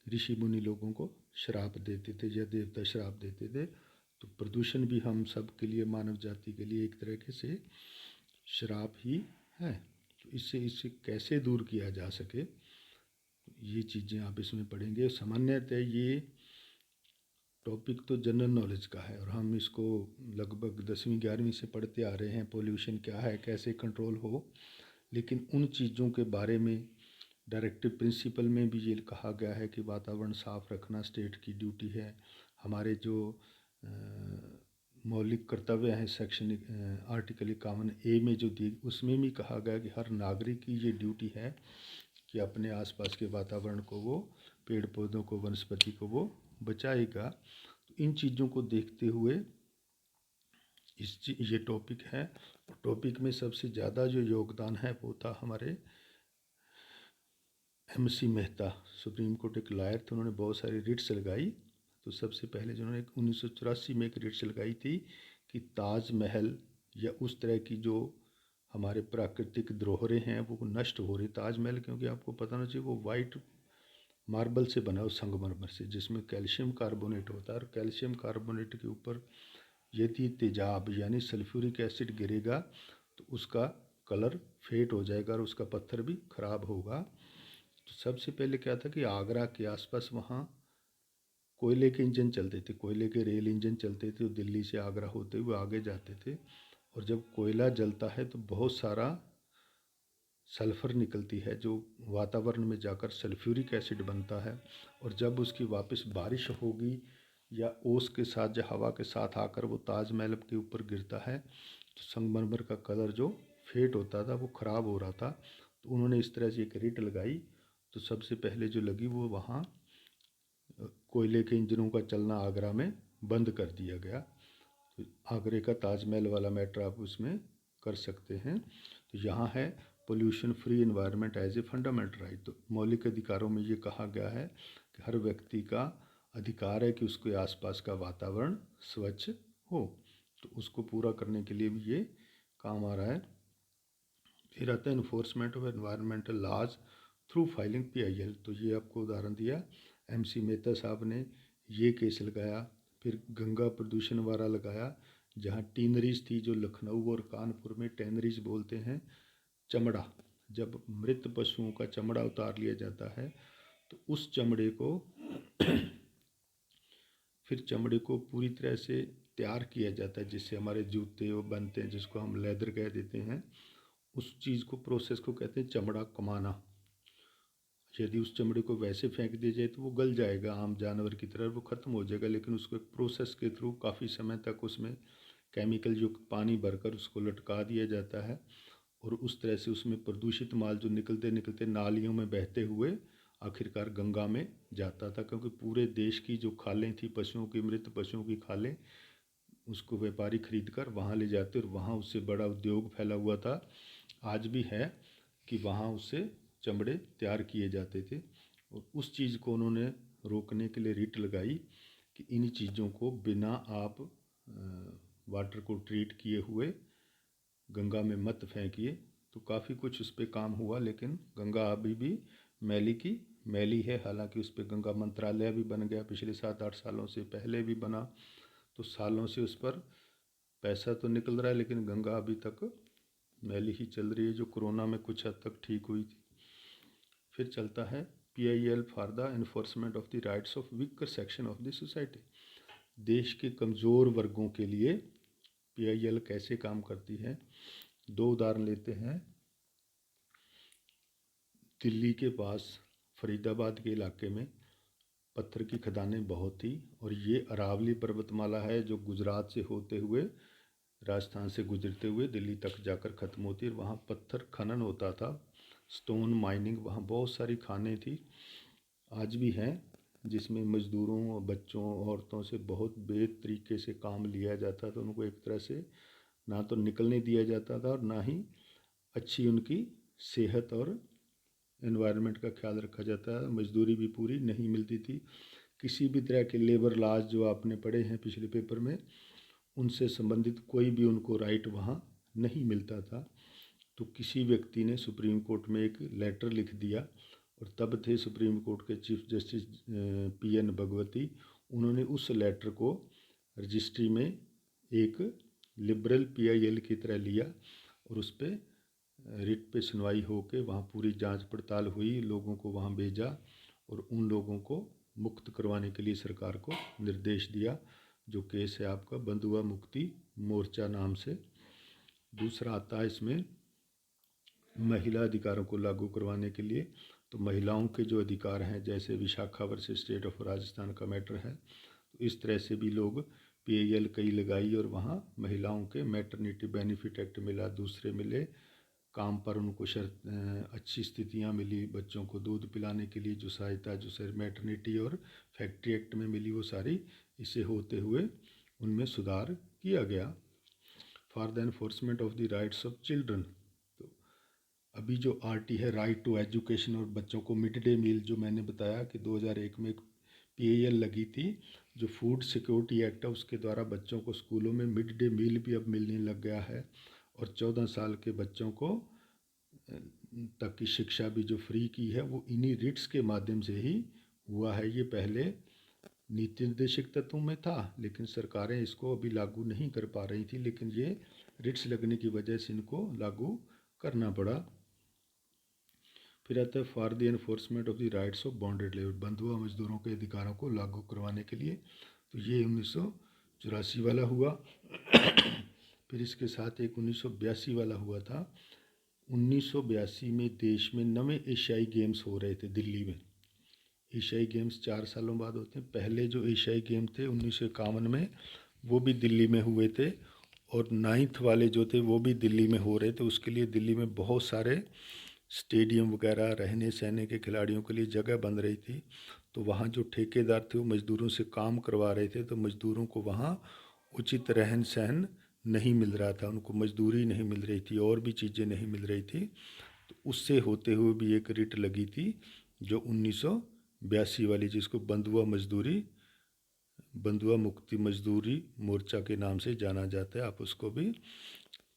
ऋषि मुनि लोगों को श्राप देते थे या देवता श्राप देते थे, तो प्रदूषण भी हम सब के लिए, मानव जाति के लिए एक तरह से श्राप ही है। तो इससे कैसे दूर किया जा सके, ये चीज़ें आप इसमें पढ़ेंगे। सामान्यतः ये टॉपिक तो जनरल नॉलेज का है और हम इसको लगभग 10वीं 11वीं से पढ़ते आ रहे हैं, पोल्यूशन क्या है, कैसे कंट्रोल हो। लेकिन उन चीज़ों के बारे में डायरेक्टिव प्रिंसिपल में भी ये कहा गया है कि वातावरण साफ रखना स्टेट की ड्यूटी है। हमारे जो मौलिक कर्तव्य हैं सेक्शन आर्टिकल 51A में जो दी, उसमें भी कहा गया कि हर नागरिक की ये ड्यूटी है कि अपने आसपास के वातावरण को वो, पेड़ पौधों को, वनस्पति को वो बचाएगा। तो इन चीज़ों को देखते हुए ये टॉपिक है। टॉपिक में सबसे ज़्यादा जो योगदान है वो था हमारे MC मेहता, सुप्रीम कोर्ट एक लॉयर थे, उन्होंने बहुत सारी रिट्स लगाई। तो सबसे पहले जिन्होंने 1984 में एक रिट्स लगाई थी कि ताजमहल या उस तरह की जो हमारे प्राकृतिक धरोहरें हैं वो नष्ट हो रही। ताजमहल क्योंकि आपको पता ना चाहिए वो वाइट मार्बल से बना हो, संगमरमर से, जिसमें कैल्शियम कार्बोनेट होता है, और कैल्शियम कार्बोनेट के ऊपर यदि तेजाब यानी सल्फ्यूरिक एसिड गिरेगा तो उसका कलर फेड हो जाएगा और उसका पत्थर भी खराब होगा। तो सबसे पहले क्या था कि आगरा के आसपास वहाँ कोयले के इंजन चलते थे, कोयले के रेल इंजन चलते थे, दिल्ली से आगरा होते हुए आगे जाते थे। और जब कोयला जलता है तो बहुत सारा सल्फ़र निकलती है जो वातावरण में जाकर सल्फ्यूरिक एसिड बनता है, और जब उसकी वापस बारिश होगी या ओस के साथ या हवा के साथ आकर वो ताजमहल के ऊपर गिरता है तो संगमरमर का कलर जो फेड होता था वो ख़राब हो रहा था। तो उन्होंने इस तरह से एक रिट लगाई। तो सबसे पहले जो लगी वो वहाँ कोयले के इंजनों का चलना आगरा में बंद कर दिया गया। तो आगरे का ताजमहल वाला मैटर आप उसमें कर सकते हैं। तो यहाँ है pollution free environment as a fundamental right. तो मौलिक अधिकारों में ये कहा गया है कि हर व्यक्ति का अधिकार है कि उसके आसपास का वातावरण स्वच्छ हो। तो उसको पूरा करने के लिए भी ये काम आ रहा है। फिर आता है enforcement of environmental laws through filing PIL। तो ये आपको उदाहरण दिया, MC मेहता साहब ने ये केस लगाया। फिर गंगा प्रदूषण वाला लगाया, जहाँ टीनरीज थी, जो लखनऊ और कानपुर में टैनरीज बोलते हैं। चमड़ा, जब मृत पशुओं का चमड़ा उतार लिया जाता है तो उस चमड़े को फिर चमड़े को पूरी तरह से तैयार किया जाता है, जिससे हमारे जूते वो बनते हैं, जिसको हम लेदर कह देते हैं। उस चीज़ को, प्रोसेस को कहते हैं चमड़ा कमाना। यदि उस चमड़े को वैसे फेंक दिया जाए तो वो गल जाएगा आम जानवर की तरह, वो ख़त्म हो जाएगा। लेकिन उसको एक प्रोसेस के थ्रू काफ़ी समय तक उसमें केमिकल युक्त पानी भरकर उसको लटका दिया जाता है, और उस तरह से उसमें प्रदूषित माल जो निकलते निकलते नालियों में बहते हुए आखिरकार गंगा में जाता था। क्योंकि पूरे देश की जो खालें थी पशुओं की, मृत पशुओं की खालें, उसको व्यापारी खरीद कर वहाँ ले जाते और वहाँ उससे बड़ा उद्योग फैला हुआ था, आज भी है, कि वहाँ उससे चमड़े तैयार किए जाते थे। और उस चीज़ को उन्होंने रोकने के लिए रिट लगाई कि इन चीज़ों को बिना आप वाटर को ट्रीट किए हुए गंगा में मत फेंकिए। तो काफ़ी कुछ उस पर काम हुआ, लेकिन गंगा अभी भी मैली की मैली है। हालांकि उस पर गंगा मंत्रालय भी बन गया पिछले 7-8 सालों से, पहले भी बना। तो सालों से उस पर पैसा तो निकल रहा है, लेकिन गंगा अभी तक मैली ही चल रही है, जो कोरोना में कुछ हद तक ठीक हुई थी। फिर चलता है PIL for the enforcement of the rights of weaker section of the society. देश के कमज़ोर वर्गों के लिए PIL कैसे काम करती है। 2 उदाहरण लेते हैं। दिल्ली के पास फरीदाबाद के इलाके में पत्थर की खदानें बहुत थी, और ये अरावली पर्वतमाला है जो गुजरात से होते हुए, राजस्थान से गुजरते हुए दिल्ली तक जाकर ख़त्म होती है। वहाँ पत्थर खनन होता था, स्टोन माइनिंग, वहाँ बहुत सारी खानें थी, आज भी हैं, जिसमें मज़दूरों, बच्चों, औरतों से बहुत बेत तरीके से काम लिया जाता था। उनको एक तरह से ना तो निकलने दिया जाता था और ना ही अच्छी उनकी सेहत और एनवायरनमेंट का ख्याल रखा जाता है। मजदूरी भी पूरी नहीं मिलती थी। किसी भी तरह के लेबर लॉज जो आपने पढ़े हैं पिछले पेपर में, उनसे संबंधित कोई भी उनको राइट वहाँ नहीं मिलता था। तो किसी व्यक्ति ने सुप्रीम कोर्ट में एक लेटर लिख दिया, और तब थे सुप्रीम कोर्ट के चीफ जस्टिस PN भगवती। उन्होंने उस लेटर को रजिस्ट्री में एक लिबरल PIL की तरह लिया, और उस पर रिट पे सुनवाई होके वहाँ पूरी जांच पड़ताल हुई, लोगों को वहाँ भेजा, और उन लोगों को मुक्त करवाने के लिए सरकार को निर्देश दिया। जो केस है आपका बंधुआ मुक्ति मोर्चा नाम से। दूसरा आता है इसमें महिला अधिकारों को लागू करवाने के लिए। तो महिलाओं के जो अधिकार हैं, जैसे Vishakha versus state of Rajasthan का मैटर है, तो इस तरह से भी लोग PIL कई लगाई, और वहाँ महिलाओं के मैटरनिटी बेनिफिट एक्ट मिला, दूसरे मिले, काम पर उनको अच्छी स्थितियाँ मिली, बच्चों को दूध पिलाने के लिए जो सहायता जो सर मैटरनिटी और फैक्ट्री एक्ट में मिली, वो सारी इसे होते हुए उनमें सुधार किया गया। For the enforcement of the rights of children, तो अभी जो RT है राइट टू एजुकेशन, और बच्चों को मिड डे मील, जो मैंने बताया कि 2001 में एक PIL लगी थी, जो फूड सिक्योरिटी एक्ट है, उसके द्वारा बच्चों को स्कूलों में मिड डे मील भी अब मिलने लग गया है, और 14 साल के बच्चों को तक की शिक्षा भी जो फ्री की है, वो इन्हीं रिट्स के माध्यम से ही हुआ है। ये पहले नीति निर्देशक तत्वों में था, लेकिन सरकारें इसको अभी लागू नहीं कर पा रही थी, लेकिन ये रिट्स लगने की वजह से इनको लागू करना पड़ा। फिर आता है for the enforcement of the rights of bonded labour, बंधुआ मजदूरों के अधिकारों को लागू करवाने के लिए। तो ये 1984 वाला हुआ। फिर इसके साथ एक 1982 वाला हुआ था। 1982 में देश में 9वें एशियाई गेम्स हो रहे थे दिल्ली में। एशियाई गेम्स 4 सालों बाद होते हैं। पहले जो एशियाई गेम थे 1951 में, वो भी दिल्ली में हुए थे, और 9th वाले जो थे वो भी दिल्ली में हो रहे थे। उसके लिए दिल्ली में बहुत सारे स्टेडियम वगैरह, रहने सहने के खिलाड़ियों के लिए जगह बन रही थी। तो वहाँ जो ठेकेदार थे वो मज़दूरों से काम करवा रहे थे, तो मज़दूरों को वहाँ उचित रहन सहन नहीं मिल रहा था, उनको मजदूरी नहीं मिल रही थी, और भी चीज़ें नहीं मिल रही थी। तो उससे होते हुए भी एक रिट लगी थी, जो 1982 वाली, जिसको बंधुआ मुक्ति मजदूरी मोर्चा के नाम से जाना जाता है। आप उसको भी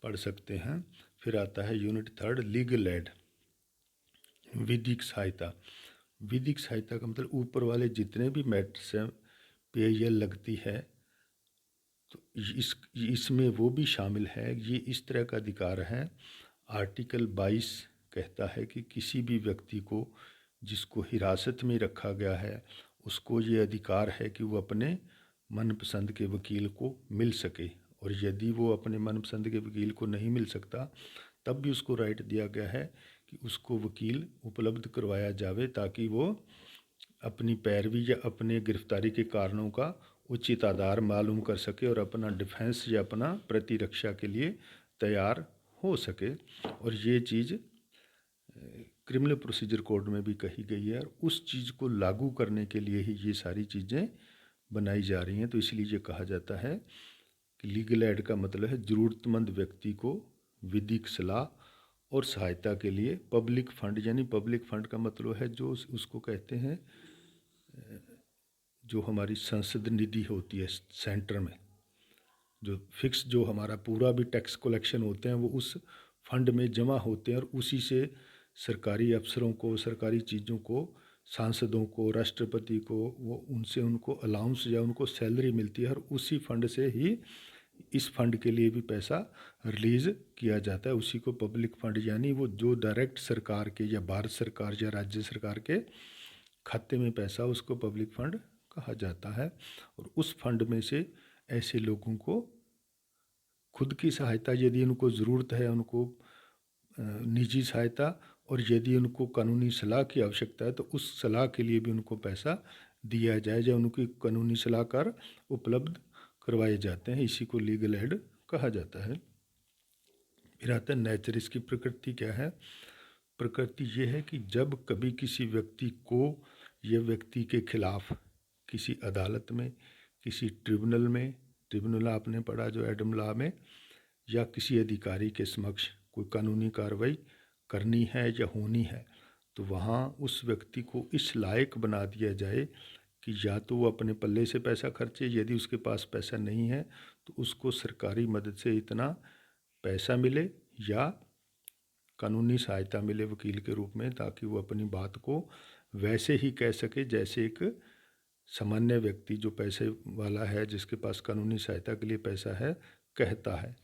पढ़ सकते हैं। फिर आता है यूनिट 3 लीगल एड, विधिक सहायता। विधिक सहायता का मतलब ऊपर वाले जितने भी मैटर्स हैं PIL लगती है, तो इसमें वो भी शामिल है। ये इस तरह का अधिकार है। आर्टिकल 22 कहता है कि किसी भी व्यक्ति को जिसको हिरासत में रखा गया है, उसको ये अधिकार है कि वो अपने मनपसंद के वकील को मिल सके, और यदि वो अपने मनपसंद के वकील को नहीं मिल सकता, तब भी उसको राइट दिया गया है कि उसको वकील उपलब्ध करवाया जावे, ताकि वो अपनी पैरवी या अपने गिरफ्तारी के कारणों का उचित आधार मालूम कर सके, और अपना डिफेंस या अपना प्रतिरक्षा के लिए तैयार हो सके। और ये चीज़ क्रिमिनल प्रोसीजर कोड में भी कही गई है, और उस चीज़ को लागू करने के लिए ही ये सारी चीज़ें बनाई जा रही हैं। तो इसलिए ये कहा जाता है कि लीगल एड का मतलब है ज़रूरतमंद व्यक्ति को विधिक सलाह और सहायता के लिए पब्लिक फंड, यानी पब्लिक फंड का मतलब है जो उसको कहते हैं, जो हमारी संसद निधि होती है सेंटर में, जो फिक्स, जो हमारा पूरा भी टैक्स कलेक्शन होते हैं वो उस फंड में जमा होते हैं, और उसी से सरकारी अफसरों को, सरकारी चीज़ों को, सांसदों को, राष्ट्रपति को, वो उनसे उनको अलाउंस या उनको सैलरी मिलती है, और उसी फंड से ही इस फंड के लिए भी पैसा रिलीज़ किया जाता है। उसी को पब्लिक फंड, यानी वो जो डायरेक्ट सरकार के या भारत सरकार या राज्य सरकार के खाते में पैसा, उसको पब्लिक फंड कहा जाता है। और उस फंड में से ऐसे लोगों को खुद की सहायता यदि उनको ज़रूरत है, उनको निजी सहायता, और यदि उनको कानूनी सलाह की आवश्यकता है तो उस सलाह के लिए भी उनको पैसा दिया जाए, या उनकी कानूनी सलाहकार उपलब्ध करवाए जाते हैं। इसी को लीगल एड कहा जाता है। फिर आता है नेचर। इसकी प्रकृति क्या है? प्रकृति ये है कि जब कभी किसी व्यक्ति को या व्यक्ति के खिलाफ किसी अदालत में, किसी ट्रिब्यूनल में, ट्रिब्यूनल आपने पढ़ा जो एडम लॉ में, या किसी अधिकारी के समक्ष कोई कानूनी कार्रवाई करनी है या होनी है, तो वहाँ उस व्यक्ति को इस लायक बना दिया जाए कि या तो वो अपने पल्ले से पैसा खर्चे, यदि उसके पास पैसा नहीं है तो उसको सरकारी मदद से इतना पैसा मिले या कानूनी सहायता मिले वकील के रूप में, ताकि वो अपनी बात को वैसे ही कह सके जैसे एक सामान्य व्यक्ति जो पैसे वाला है, जिसके पास कानूनी सहायता के लिए पैसा है, कहता है।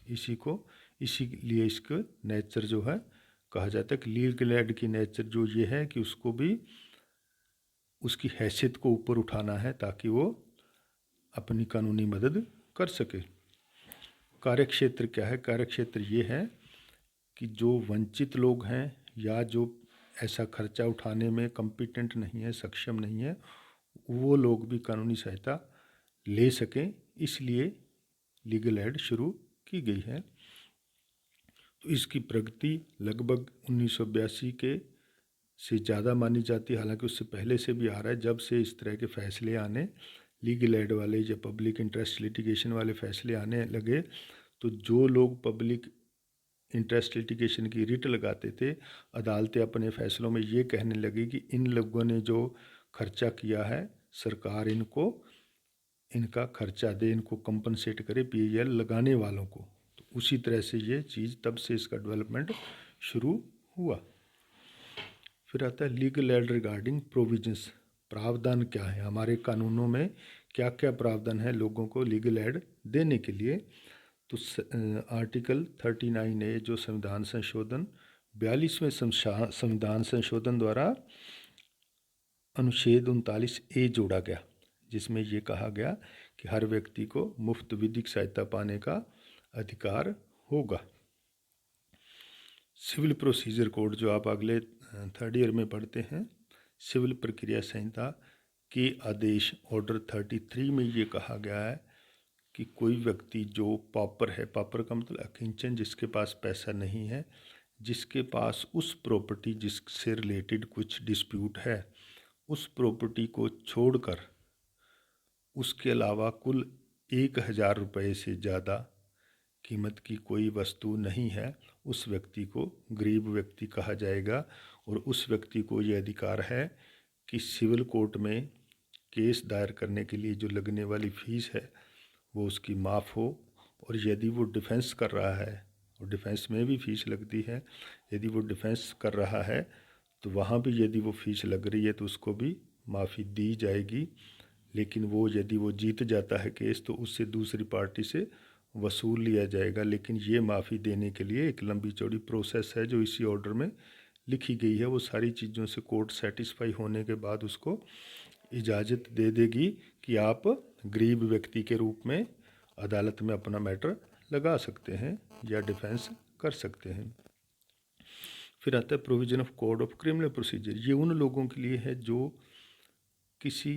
इसीलिए इसका नेचर जो है कहा जाता है कि लीगल एड की नेचर जो ये है कि उसको भी उसकी हैसियत को ऊपर उठाना है ताकि वो अपनी कानूनी मदद कर सके। कार्यक्षेत्र क्या है? कार्यक्षेत्र ये है कि जो वंचित लोग हैं या जो ऐसा खर्चा उठाने में कॉम्पिटेंट नहीं है, सक्षम नहीं है, वो लोग भी कानूनी सहायता ले सकें, इसलिए लीगल एड शुरू की गई है। तो इसकी प्रगति लगभग 1982 के से ज़्यादा मानी जाती है, हालांकि उससे पहले से भी आ रहा है। जब से इस तरह के फैसले आने, लीगल एड वाले या पब्लिक इंटरेस्ट लिटिगेशन वाले फैसले आने लगे, तो जो लोग पब्लिक इंटरेस्ट लिटिगेशन की रिट लगाते थे, अदालतें अपने फैसलों में ये कहने लगी कि इन लोगों ने जो खर्चा किया है, सरकार इनको इनका खर्चा दे, इनको कंपनसेट करे, पीएल लगाने वालों को। तो उसी तरह से ये चीज़, तब से इसका डेवलपमेंट शुरू हुआ। फिर आता है लीगल एड रिगार्डिंग प्रोविजंस। प्रावधान क्या है? हमारे कानूनों में क्या क्या प्रावधान है लोगों को लीगल एड देने के लिए? तो आर्टिकल 39A जो संविधान संशोधन 42वें संविधान संशोधन द्वारा अनुच्छेद 39A जोड़ा गया, जिसमें ये कहा गया कि हर व्यक्ति को मुफ्त विधिक सहायता पाने का अधिकार होगा। सिविल प्रोसीजर कोड जो आप अगले थर्ड ईयर में पढ़ते हैं, सिविल प्रक्रिया संहिता के आदेश ऑर्डर 33 में ये कहा गया है कि कोई व्यक्ति जो पापर है, पापर का मतलब अकिंचन, जिसके पास पैसा नहीं है, जिसके पास उस प्रॉपर्टी जिससे रिलेटेड कुछ डिस्प्यूट है, उस प्रॉपर्टी को छोड़कर उसके अलावा कुल 1000 रुपये से ज़्यादा कीमत की कोई वस्तु नहीं है, उस व्यक्ति को गरीब व्यक्ति कहा जाएगा। और उस व्यक्ति को ये अधिकार है कि सिविल कोर्ट में केस दायर करने के लिए जो लगने वाली फ़ीस है वो उसकी माफ़ हो। और यदि वो डिफेंस कर रहा है, और डिफेंस में भी फ़ीस लगती है, यदि वो डिफेंस कर रहा है तो वहाँ भी यदि वो फ़ीस लग रही है तो उसको भी माफ़ी दी जाएगी। लेकिन वो यदि वो जीत जाता है केस तो उससे दूसरी पार्टी से वसूल लिया जाएगा। लेकिन ये माफ़ी देने के लिए एक लंबी चौड़ी प्रोसेस है जो इसी ऑर्डर में लिखी गई है। वो सारी चीज़ों से कोर्ट सेटिस्फाई होने के बाद उसको इजाज़त दे देगी कि आप गरीब व्यक्ति के रूप में अदालत में अपना मैटर लगा सकते हैं या डिफेंस कर सकते हैं। फिर आता है provision of code of criminal procedure. ये उन लोगों के लिए है जो किसी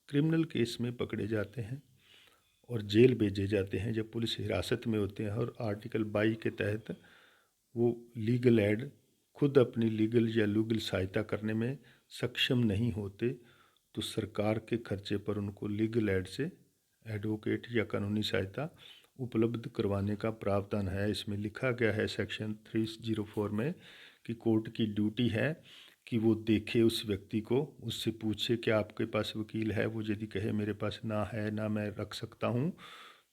क्रिमिनल केस में पकड़े जाते हैं और जेल भेजे जाते हैं, जब पुलिस हिरासत में होते हैं, और आर्टिकल 22 के तहत वो लीगल एड खुद अपनी लीगल या लीगल सहायता करने में सक्षम नहीं होते, तो सरकार के खर्चे पर उनको लीगल एड से एडवोकेट या कानूनी सहायता उपलब्ध करवाने का प्रावधान है। इसमें लिखा गया है सेक्शन 304 में कि कोर्ट की ड्यूटी है कि वो देखे उस व्यक्ति को, उससे पूछे कि आपके पास वकील है। वो यदि कहे मेरे पास ना है, ना मैं रख सकता हूँ,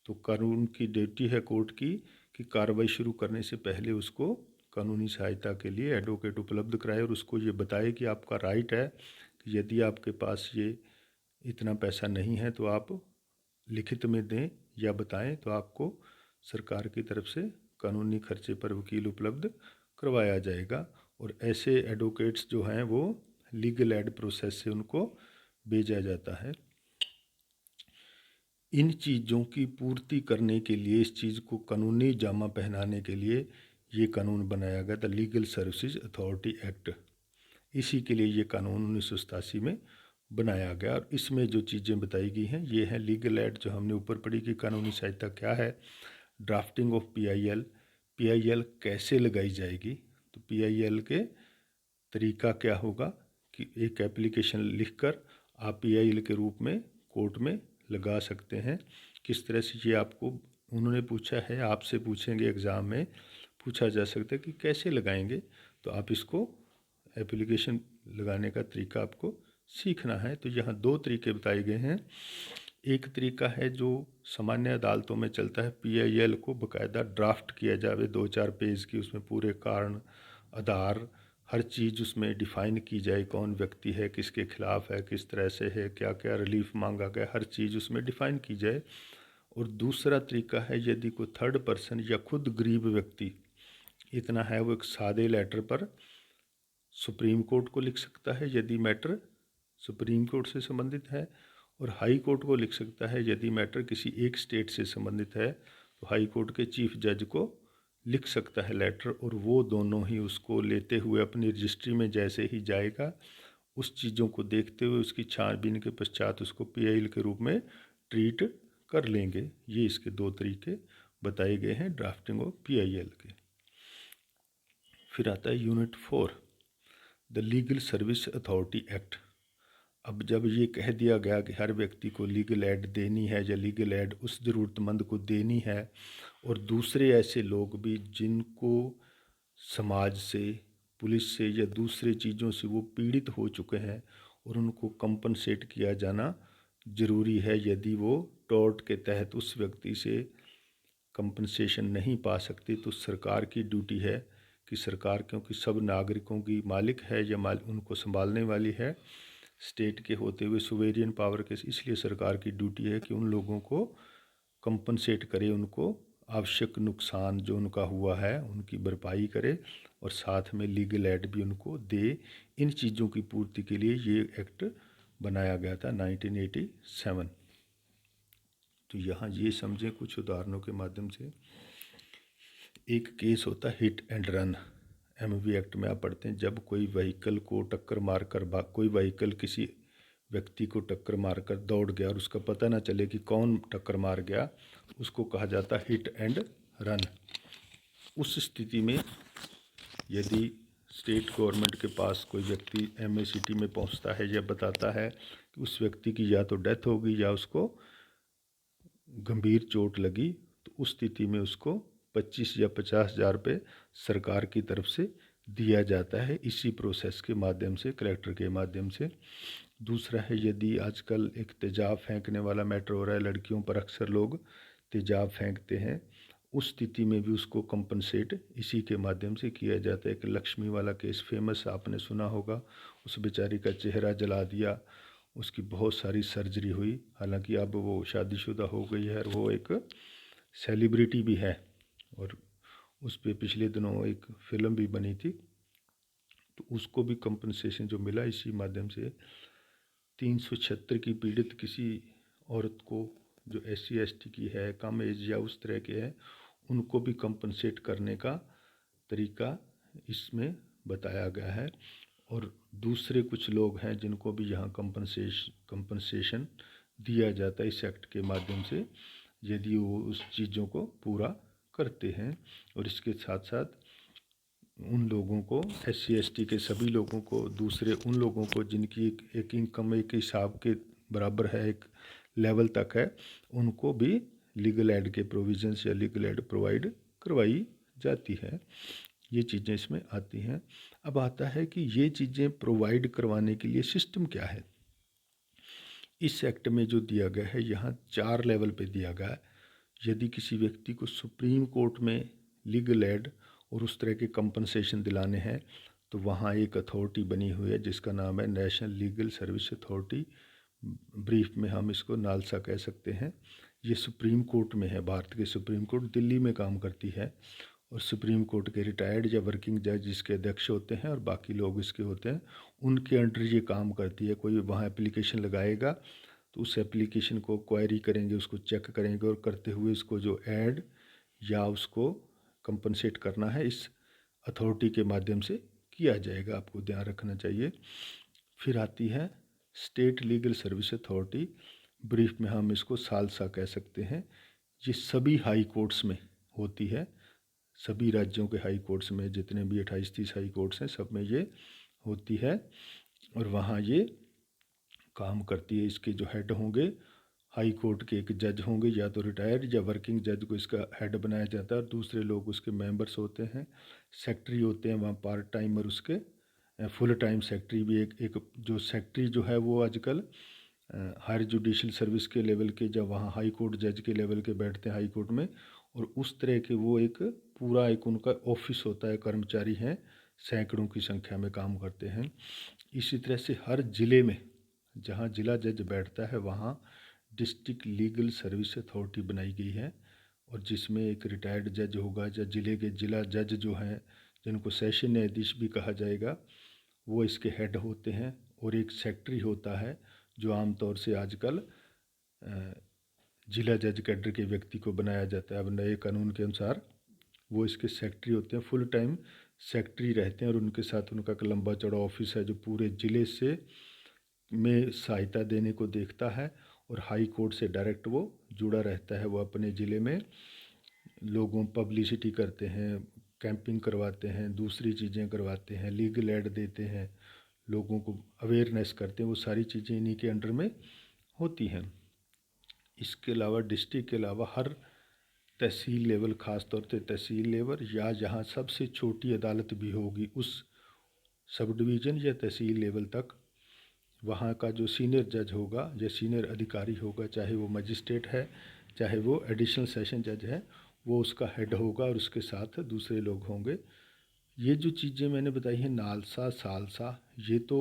तो कानून की ड्यूटी है कोर्ट की कि कार्रवाई शुरू करने से पहले उसको कानूनी सहायता के लिए एडवोकेट उपलब्ध कराए और उसको ये बताए कि आपका राइट है कि यदि आपके पास ये इतना पैसा नहीं है तो आप लिखित में दें या बताएं, तो आपको सरकार की तरफ से कानूनी खर्चे पर वकील उपलब्ध करवाया जाएगा। और ऐसे एडवोकेट्स जो हैं वो लीगल एड प्रोसेस से उनको भेजा जाता है। इन चीज़ों की पूर्ति करने के लिए, इस चीज़ को कानूनी जामा पहनाने के लिए ये कानून बनाया गया था, लीगल सर्विसेज अथॉरिटी एक्ट। इसी के लिए ये कानून 1987 में बनाया गया। और इसमें जो चीज़ें बताई गई हैं ये है लीगल एड जो हमने ऊपर पढ़ी कि कानूनी सहायता क्या है, ड्राफ्टिंग ऑफ पीआईएल, पीआईएल कैसे लगाई जाएगी, तो पीआईएल के तरीका क्या होगा कि एक एप्लीकेशन लिखकर आप पीआईएल के रूप में कोर्ट में लगा सकते हैं। किस तरह से ये आपको उन्होंने पूछा है, आपसे पूछेंगे एग्ज़ाम में, पूछा जा सकता है कि कैसे लगाएंगे, तो आप इसको एप्लीकेशन लगाने का तरीका आपको सीखना है। तो यहाँ दो तरीके बताए गए हैं। एक तरीका है जो सामान्य अदालतों में चलता है, PIL को बाकायदा ड्राफ्ट किया जाए 2-4 पेज की, उसमें पूरे कारण आधार हर चीज़ उसमें डिफ़ाइन की जाए, कौन व्यक्ति है, किसके खिलाफ है, किस तरह से है, क्या क्या रिलीफ मांगा गया, हर चीज़ उसमें डिफ़ाइन की जाए। और दूसरा तरीका है, यदि कोई थर्ड पर्सन या खुद गरीब व्यक्ति इतना है, वो एक सादे लेटर पर सुप्रीम कोर्ट को लिख सकता है यदि मैटर सुप्रीम कोर्ट से संबंधित है, और हाई कोर्ट को लिख सकता है यदि मैटर किसी एक स्टेट से संबंधित है, तो हाई कोर्ट के चीफ जज को लिख सकता है लेटर, और वो दोनों ही उसको लेते हुए अपनी रजिस्ट्री में जैसे ही जाएगा, उस चीज़ों को देखते हुए उसकी छानबीन के पश्चात उसको PIL के रूप में ट्रीट कर लेंगे। ये इसके दो तरीके बताए गए हैं ड्राफ्टिंग ऑफ PIL के। फिर आता है unit 4, the legal service authority act. अब जब ये कह दिया गया कि हर व्यक्ति को लीगल एड देनी है या लीगल एड उस ज़रूरतमंद को देनी है, और दूसरे ऐसे लोग भी जिनको समाज से, पुलिस से या दूसरे चीज़ों से वो पीड़ित हो चुके हैं, और उनको कंपनसेट किया जाना ज़रूरी है। यदि वो टॉर्ट के तहत उस व्यक्ति से कंपनसेशन नहीं पा सकती, तो सरकार की ड्यूटी है कि सरकार, क्योंकि सब नागरिकों की मालिक है या उनको संभालने वाली है, स्टेट के होते हुए सुवेरियन पावर के, इसलिए सरकार की ड्यूटी है कि उन लोगों को कंपनसेट करे, उनको आवश्यक नुकसान जो उनका हुआ है उनकी भरपाई करे, और साथ में लीगल एड भी उनको दे। इन चीज़ों की पूर्ति के लिए ये एक्ट बनाया गया था 1987। तो यहाँ ये समझें कुछ उदाहरणों के माध्यम से। एक केस होता है hit and run, MV act में आप पढ़ते हैं, जब कोई व्हीकल को टक्कर मारकर कोई व्हीकल किसी व्यक्ति को टक्कर मारकर दौड़ गया और उसका पता ना चले कि कौन टक्कर मार गया, उसको कहा जाता है हिट एंड रन। उस स्थिति में यदि स्टेट गवर्नमेंट के पास कोई व्यक्ति MACT में पहुंचता है या बताता है कि उस व्यक्ति की या तो डेथ हो गई या उसको गंभीर चोट लगी, तो उस स्थिति में उसको 25 या 50,000 रुपये सरकार की तरफ से दिया जाता है, इसी प्रोसेस के माध्यम से, कलेक्टर के माध्यम से। दूसरा है, यदि आजकल एक तेजाब फेंकने वाला मैटर हो रहा है, लड़कियों पर अक्सर लोग तेजाब फेंकते हैं, उस स्थिति में भी उसको कंपनसेट इसी के माध्यम से किया जाता है। एक लक्ष्मी वाला केस फेमस आपने सुना होगा, उस बेचारी का चेहरा जला दिया, उसकी बहुत सारी सर्जरी हुई, हालांकि अब वो शादीशुदा हो गई है और वो एक सेलिब्रिटी भी है, और उस पर पिछले दिनों एक फ़िल्म भी बनी थी, तो उसको भी कंपनसेशन जो मिला इसी माध्यम से। 376 की पीड़ित किसी औरत को जो SC ST की है, कम एज या उस तरह के हैं, उनको भी कंपनसेट करने का तरीका इसमें बताया गया है। और दूसरे कुछ लोग हैं जिनको भी यहाँ कंपनसेशन दिया जाता है इस एक्ट के माध्यम से, यदि वो उस चीज़ों को पूरा करते हैं। और इसके साथ साथ उन लोगों को, SC ST के सभी लोगों को, दूसरे उन लोगों को जिनकी एक इनकम एक हिसाब के बराबर है, एक लेवल तक है, उनको भी लीगल एड के प्रोविजंस या लीगल एड प्रोवाइड करवाई जाती है। ये चीज़ें इसमें आती हैं। अब आता है कि ये चीज़ें प्रोवाइड करवाने के लिए सिस्टम क्या है। इस एक्ट में जो दिया गया है, यहाँ 4 लेवल पे दिया गया है। यदि किसी व्यक्ति को सुप्रीम कोर्ट में लीगल एड और उस तरह के कंपनसेशन दिलाने हैं, तो वहाँ एक अथॉरिटी बनी हुई है जिसका नाम है national legal service authority, brief में हम इसको नालसा कह सकते हैं। ये सुप्रीम कोर्ट में है, भारत के सुप्रीम कोर्ट दिल्ली में काम करती है, और सुप्रीम कोर्ट के रिटायर्ड या वर्किंग जज इसके अध्यक्ष होते हैं और बाकी लोग इसके होते हैं, उनके अंडर ये काम करती है। कोई वहाँ एप्लीकेशन लगाएगा तो उस एप्लीकेशन को क्वेरी करेंगे, उसको चेक करेंगे, और करते हुए इसको जो ऐड या उसको कंपनसेट करना है इस अथॉरिटी के माध्यम से किया जाएगा, आपको ध्यान रखना चाहिए। फिर आती है state legal service authority, brief में हम इसको सालसा कह सकते हैं। ये सभी हाई कोर्ट्स में होती है, सभी राज्यों के हाई कोर्ट्स में, जितने भी 28-30 हाई कोर्ट्स हैं सब में ये होती है, और वहाँ ये काम करती है। इसके जो हेड होंगे हाई कोर्ट के एक जज होंगे, या तो रिटायर्ड या वर्किंग जज को इसका हेड बनाया जाता है, और दूसरे लोग उसके मेंबर्स होते हैं। सेक्रेटरी होते हैं वहाँ पार्ट टाइम, और उसके फुल टाइम सेक्रेटरी भी एक जो सेक्रेटरी जो है वो आजकल हायर जुडिशल सर्विस के लेवल के, जब वहाँ हाई कोर्ट जज के लेवल के बैठते हैं हाई कोर्ट में, और उस तरह के वो एक पूरा एक उनका ऑफिस होता है, कर्मचारी हैं, सैकड़ों की संख्या में काम करते हैं। इसी तरह से हर ज़िले में जहाँ जिला जज बैठता है वहाँ डिस्ट्रिक्ट लीगल सर्विस अथॉरिटी बनाई गई है, और जिसमें एक रिटायर्ड जज होगा, या ज़िले के जिला जज जो हैं जिनको सेशन न्यायाधीश भी कहा जाएगा, वो इसके हेड होते हैं। और एक सेक्रेटरी होता है जो आमतौर से आजकल जिला जज कैडर के व्यक्ति को बनाया जाता है अब नए कानून के अनुसार, वो इसके सेक्रेटरी होते हैं, फुल टाइम सेक्रेटरी रहते हैं, और उनके साथ उनका एक लंबा चौड़ा ऑफिस है जो पूरे ज़िले से में सहायता देने को देखता है, और हाई कोर्ट से डायरेक्ट वो जुड़ा रहता है। वो अपने ज़िले में लोगों पब्लिसिटी करते हैं, कैंपिंग करवाते हैं, दूसरी चीज़ें करवाते हैं, लीगल एड देते हैं, लोगों को अवेयरनेस करते हैं, वो सारी चीज़ें इन्हीं के अंडर में होती हैं। इसके अलावा डिस्ट्रिक्ट के अलावा हर तहसील लेवल, ख़ास तौर से तहसील लेवल, या जहाँ सबसे छोटी अदालत भी होगी उस सब डिवीज़न या तहसील लेवल तक, वहाँ का जो सीनियर जज होगा या सीनियर अधिकारी होगा, चाहे वो मजिस्ट्रेट है चाहे वो एडिशनल सेशन जज है, वो उसका हेड होगा, और उसके साथ दूसरे लोग होंगे। ये जो चीज़ें मैंने बताई हैं, नालसा, सालसा, ये तो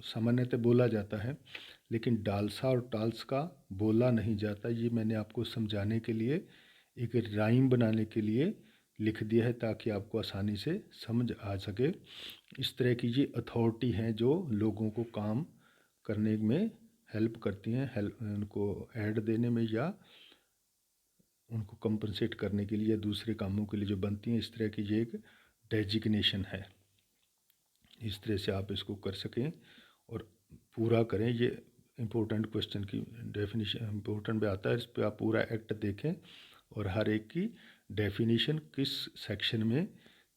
सामान्यतः बोला जाता है, लेकिन डालसा और टाल्स का बोला नहीं जाता। ये मैंने आपको समझाने के लिए एक राइम बनाने के लिए लिख दिया है, ताकि आपको आसानी से समझ आ सके। इस तरह की ये अथॉरिटी हैं जो लोगों को काम करने में हेल्प करती हैं, उनको ऐड देने में, या उनको कंपनसेट करने के लिए, दूसरे कामों के लिए जो बनती हैं। इस तरह की ये एक डेजिग्नेशन है। इस तरह से आप इसको कर सकें और पूरा करें। ये इम्पोर्टेंट क्वेश्चन की डेफिनेशन इम्पोर्टेंट भी आता है, इस पर आप पूरा एक्ट देखें, और हर एक की डेफिनेशन किस सेक्शन में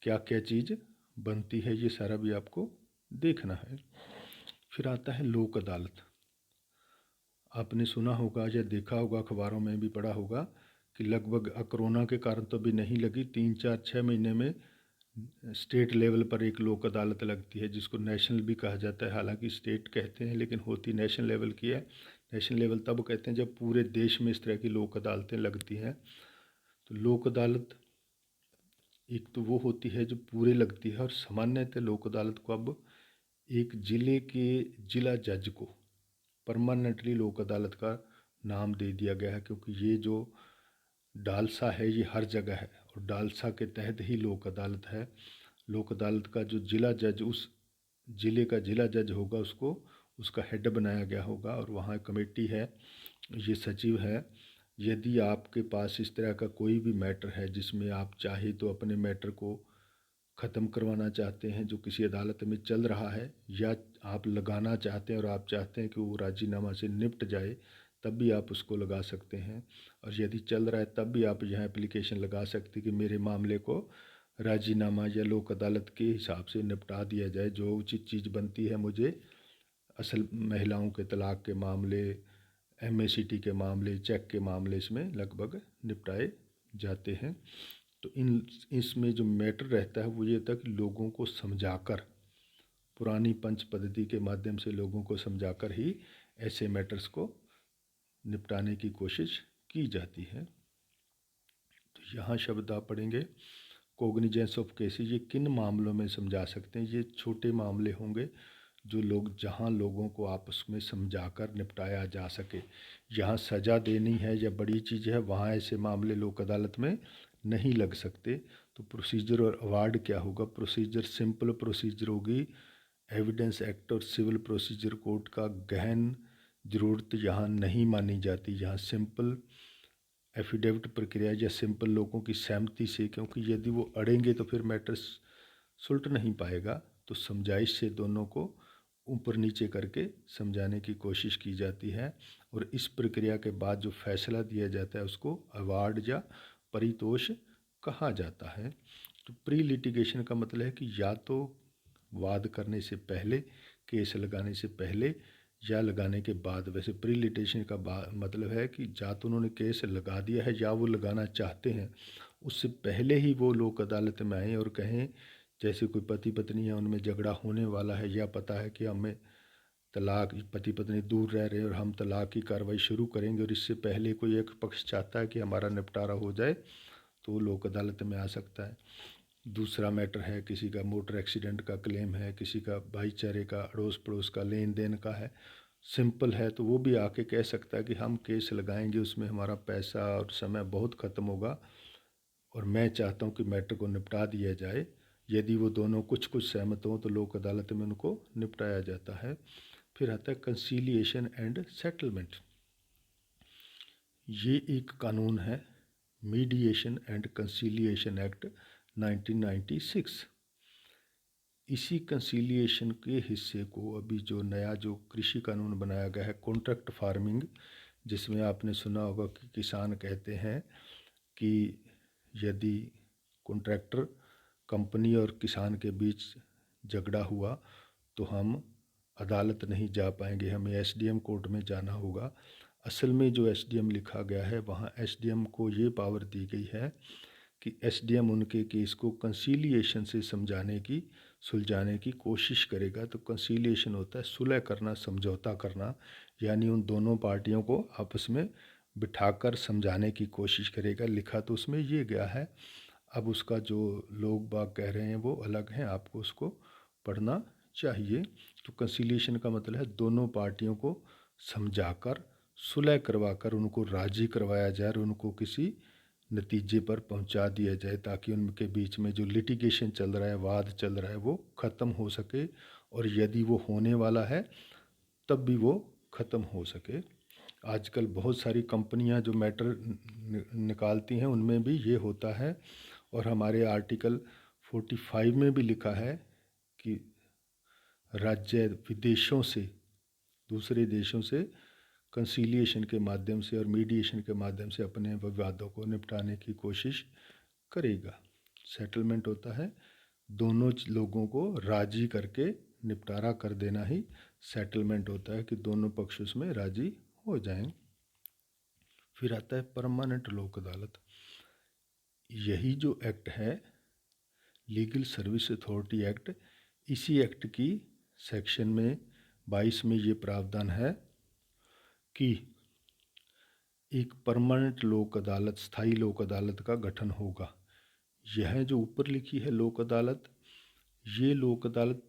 क्या क्या चीज़ बनती है, ये सारा भी आपको देखना है। फिर आता है लोक अदालत। आपने सुना होगा या देखा होगा, अखबारों में भी पढ़ा होगा कि लगभग कोरोना के कारण तो अभी नहीं लगी, 3-4-6 महीने में स्टेट लेवल पर एक लोक अदालत लगती है, जिसको नेशनल भी कहा जाता है। हालांकि स्टेट कहते हैं लेकिन होती नेशनल लेवल की है। नेशनल लेवल तब कहते हैं जब पूरे देश में इस तरह की लोक अदालतें लगती हैं। तो लोक अदालत एक तो वो होती है जो पूरे लगती है, और सामान्यतः लोक अदालत को अब एक ज़िले के जिला जज को परमानेंटली लोक अदालत का नाम दे दिया गया है, क्योंकि ये जो डालसा है ये हर जगह है, और डालसा के तहत ही लोक अदालत है। लोक अदालत का जो जिला जज उस ज़िले का जिला जज होगा, उसको उसका हेड बनाया गया होगा, और वहाँ कमेटी है, ये सचिव है। यदि आपके पास इस तरह का कोई भी मैटर है जिसमें आप चाहे तो अपने मैटर को ख़त्म करवाना चाहते हैं जो किसी अदालत में चल रहा है, या आप लगाना चाहते हैं और आप चाहते हैं कि वो राजीनामा से निपट जाए, तब भी आप उसको लगा सकते हैं। और यदि चल रहा है तब भी आप यहाँ एप्लीकेशन लगा सकते हैं कि मेरे मामले को राजीनामा या लोक अदालत के हिसाब से निपटा दिया जाए, जो उचित चीज़ बनती है मुझे। असल महिलाओं के तलाक के मामले, एमएसीटी के मामले, चेक के मामले इसमें लगभग निपटाए जाते हैं। तो इसमें जो मैटर रहता है वो ये था कि लोगों को समझाकर, पुरानी पंच पद्धति के माध्यम से लोगों को समझाकर ही ऐसे मैटर्स को निपटाने की कोशिश की जाती है। तो यहाँ शब्द आप पढ़ेंगे, कोग्निजेंस ऑफ केसेस, ये किन मामलों में समझा सकते हैं। ये छोटे मामले होंगे जो जहाँ लोगों को आपस में समझाकर निपटाया जा सके। जहाँ सज़ा देनी है या बड़ी चीज़ है, वहाँ ऐसे मामले लोक अदालत में नहीं लग सकते। तो प्रोसीजर और अवार्ड क्या होगा। प्रोसीजर सिंपल प्रोसीजर होगी। एविडेंस एक्ट और सिविल प्रोसीजर कोड का गहन ज़रूरत यहाँ नहीं मानी जाती। यहाँ सिंपल एफिडेविट प्रक्रिया या सिंपल लोगों की सहमति से, क्योंकि यदि वो अड़ेंगे तो फिर मैटर सुलट नहीं पाएगा। तो समझाइश से दोनों को ऊपर नीचे करके समझाने की कोशिश की जाती है, और इस प्रक्रिया के बाद जो फैसला दिया जाता है उसको अवार्ड या परितोष कहा जाता है। तो प्री लिटिगेशन का मतलब है कि या तो वाद करने से पहले, केस लगाने से पहले, या लगाने के बाद। वैसे प्री लिटिगेशन का मतलब है कि या तो उन्होंने केस लगा दिया है या वो लगाना चाहते हैं, उससे पहले ही वो लोक अदालत में आएँ और कहें, जैसे कोई पति पत्नी है उनमें झगड़ा होने वाला है या पता है कि हमें तलाक, पति पत्नी दूर रह रहे हैं और हम तलाक की कार्रवाई शुरू करेंगे और इससे पहले कोई एक पक्ष चाहता है कि हमारा निपटारा हो जाए, तो लोक अदालत में आ सकता है। दूसरा मैटर है किसी का मोटर एक्सीडेंट का क्लेम है, किसी का भाईचारे का, अड़ोस पड़ोस का लेन देन का है, सिंपल है, तो वो भी आके कह सकता है कि हम केस लगाएंगे, उसमें हमारा पैसा और समय बहुत ख़त्म होगा और मैं चाहता हूँ कि मैटर को निपटा दिया जाए। यदि वो दोनों कुछ सहमत हों तो लोक अदालत में उनको निपटाया जाता है। फिर आता है कंसीलिएशन एंड सेटलमेंट। ये एक कानून है, मीडिएशन एंड कंसीलिएशन एक्ट 1996। इसी कंसीलिएशन के हिस्से को अभी जो नया जो कृषि कानून बनाया गया है, कॉन्ट्रैक्ट फार्मिंग, जिसमें आपने सुना होगा कि किसान कहते हैं कि यदि कॉन्ट्रैक्टर कंपनी और किसान के बीच झगड़ा हुआ तो हम अदालत नहीं जा पाएंगे, हमें एसडीएम कोर्ट में जाना होगा। असल में जो एसडीएम लिखा गया है वहाँ एसडीएम को ये पावर दी गई है कि एसडीएम उनके केस को कंसीलिएशन से सुलझाने की कोशिश करेगा। तो कंसीलिएशन होता है सुलह करना, समझौता करना, यानी उन दोनों पार्टियों को आपस में बिठाकर समझाने की कोशिश करेगा। लिखा तो उसमें ये गया है, अब उसका जो लोग बाग कह रहे हैं वो अलग हैं, आपको उसको पढ़ना चाहिए। तो कंसीलिएशन का मतलब है दोनों पार्टियों को समझाकर, सुलह करवाकर उनको राज़ी करवाया जाए और उनको किसी नतीजे पर पहुंचा दिया जाए, ताकि उनके बीच में जो लिटिगेशन चल रहा है, वाद चल रहा है, वो ख़त्म हो सके और यदि वो होने वाला है तब भी वो ख़त्म हो सके। आजकल बहुत सारी कंपनियां जो मैटर निकालती हैं उनमें भी ये होता है और हमारे आर्टिकल 45 में भी लिखा है कि राज्य विदेशों से, दूसरे देशों से कंसीलिएशन के माध्यम से और मीडिएशन के माध्यम से अपने विवादों को निपटाने की कोशिश करेगा। सेटलमेंट होता है दोनों लोगों को राजी करके निपटारा कर देना ही सेटलमेंट होता है, कि दोनों पक्ष उसमें राजी हो जाएं। फिर आता है परमानेंट लोक अदालत। यही जो एक्ट है लीगल सर्विस अथॉरिटी एक्ट, इसी एक्ट की सेक्शन में 22 में ये प्रावधान है कि एक परमानेंट लोक अदालत, स्थायी लोक अदालत का गठन होगा। यह जो ऊपर लिखी है लोक अदालत, ये लोक अदालत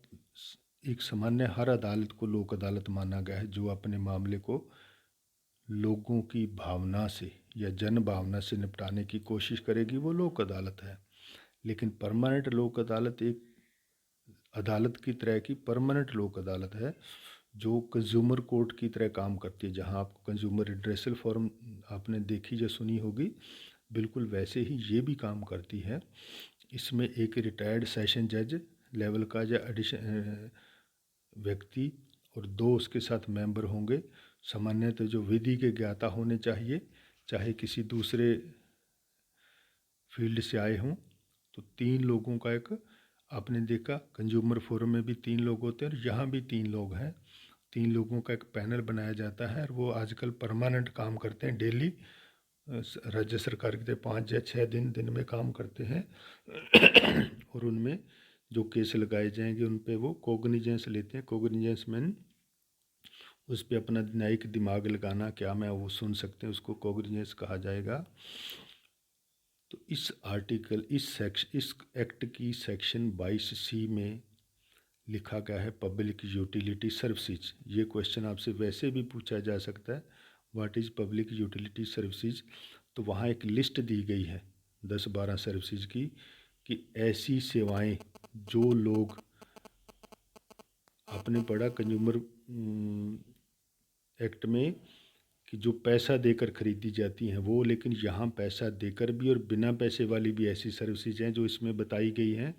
एक सामान्य हर अदालत को लोक अदालत माना गया है जो अपने मामले को लोगों की भावना से या जन भावना से निपटाने की कोशिश करेगी, वो लोक अदालत है। लेकिन परमानेंट लोक अदालत एक अदालत की तरह की परमानेंट लोक अदालत है जो कंज्यूमर कोर्ट की तरह काम करती है। जहां आपको कंज्यूमर रिड्रेसल फॉर्म आपने देखी या सुनी होगी, बिल्कुल वैसे ही ये भी काम करती है। इसमें एक रिटायर्ड सेशन जज लेवल का या एडिशन व्यक्ति और 2 उसके साथ मेंबर होंगे। सामान्यतः जो विधि के ज्ञाता होने चाहिए, चाहे किसी दूसरे फील्ड से आए हों। तो 3 लोगों का एक, आपने देखा कंज्यूमर फोरम में भी 3 लोग होते हैं और यहाँ भी 3 लोग हैं। 3 लोगों का एक पैनल बनाया जाता है और वो आजकल परमानेंट काम करते हैं, डेली राज्य सरकार की तरह 5 या 6 दिन में काम करते हैं और उनमें जो केस लगाए जाएंगे उन पे वो कोग्निजेंस लेते हैं। कोग्निजेंस मीन उस पर अपना न्यायिक दिमाग लगाना, क्या मैं वो सुन सकते हैं, उसको कोग्निजेंस कहा जाएगा। तो इस आर्टिकल, इस एक्ट की सेक्शन 22C में लिखा गया है पब्लिक यूटिलिटी सर्विसेज। ये क्वेश्चन आपसे वैसे भी पूछा जा सकता है, what is public utility services. तो वहाँ एक लिस्ट दी गई है 10-12 सर्विसेज की, कि ऐसी सेवाएं जो लोग, आपने पढ़ा कंज्यूमर एक्ट में कि जो पैसा देकर खरीदी जाती हैं वो, लेकिन यहाँ पैसा देकर भी और बिना पैसे वाली भी ऐसी सर्विसेज हैं जो इसमें बताई गई हैं।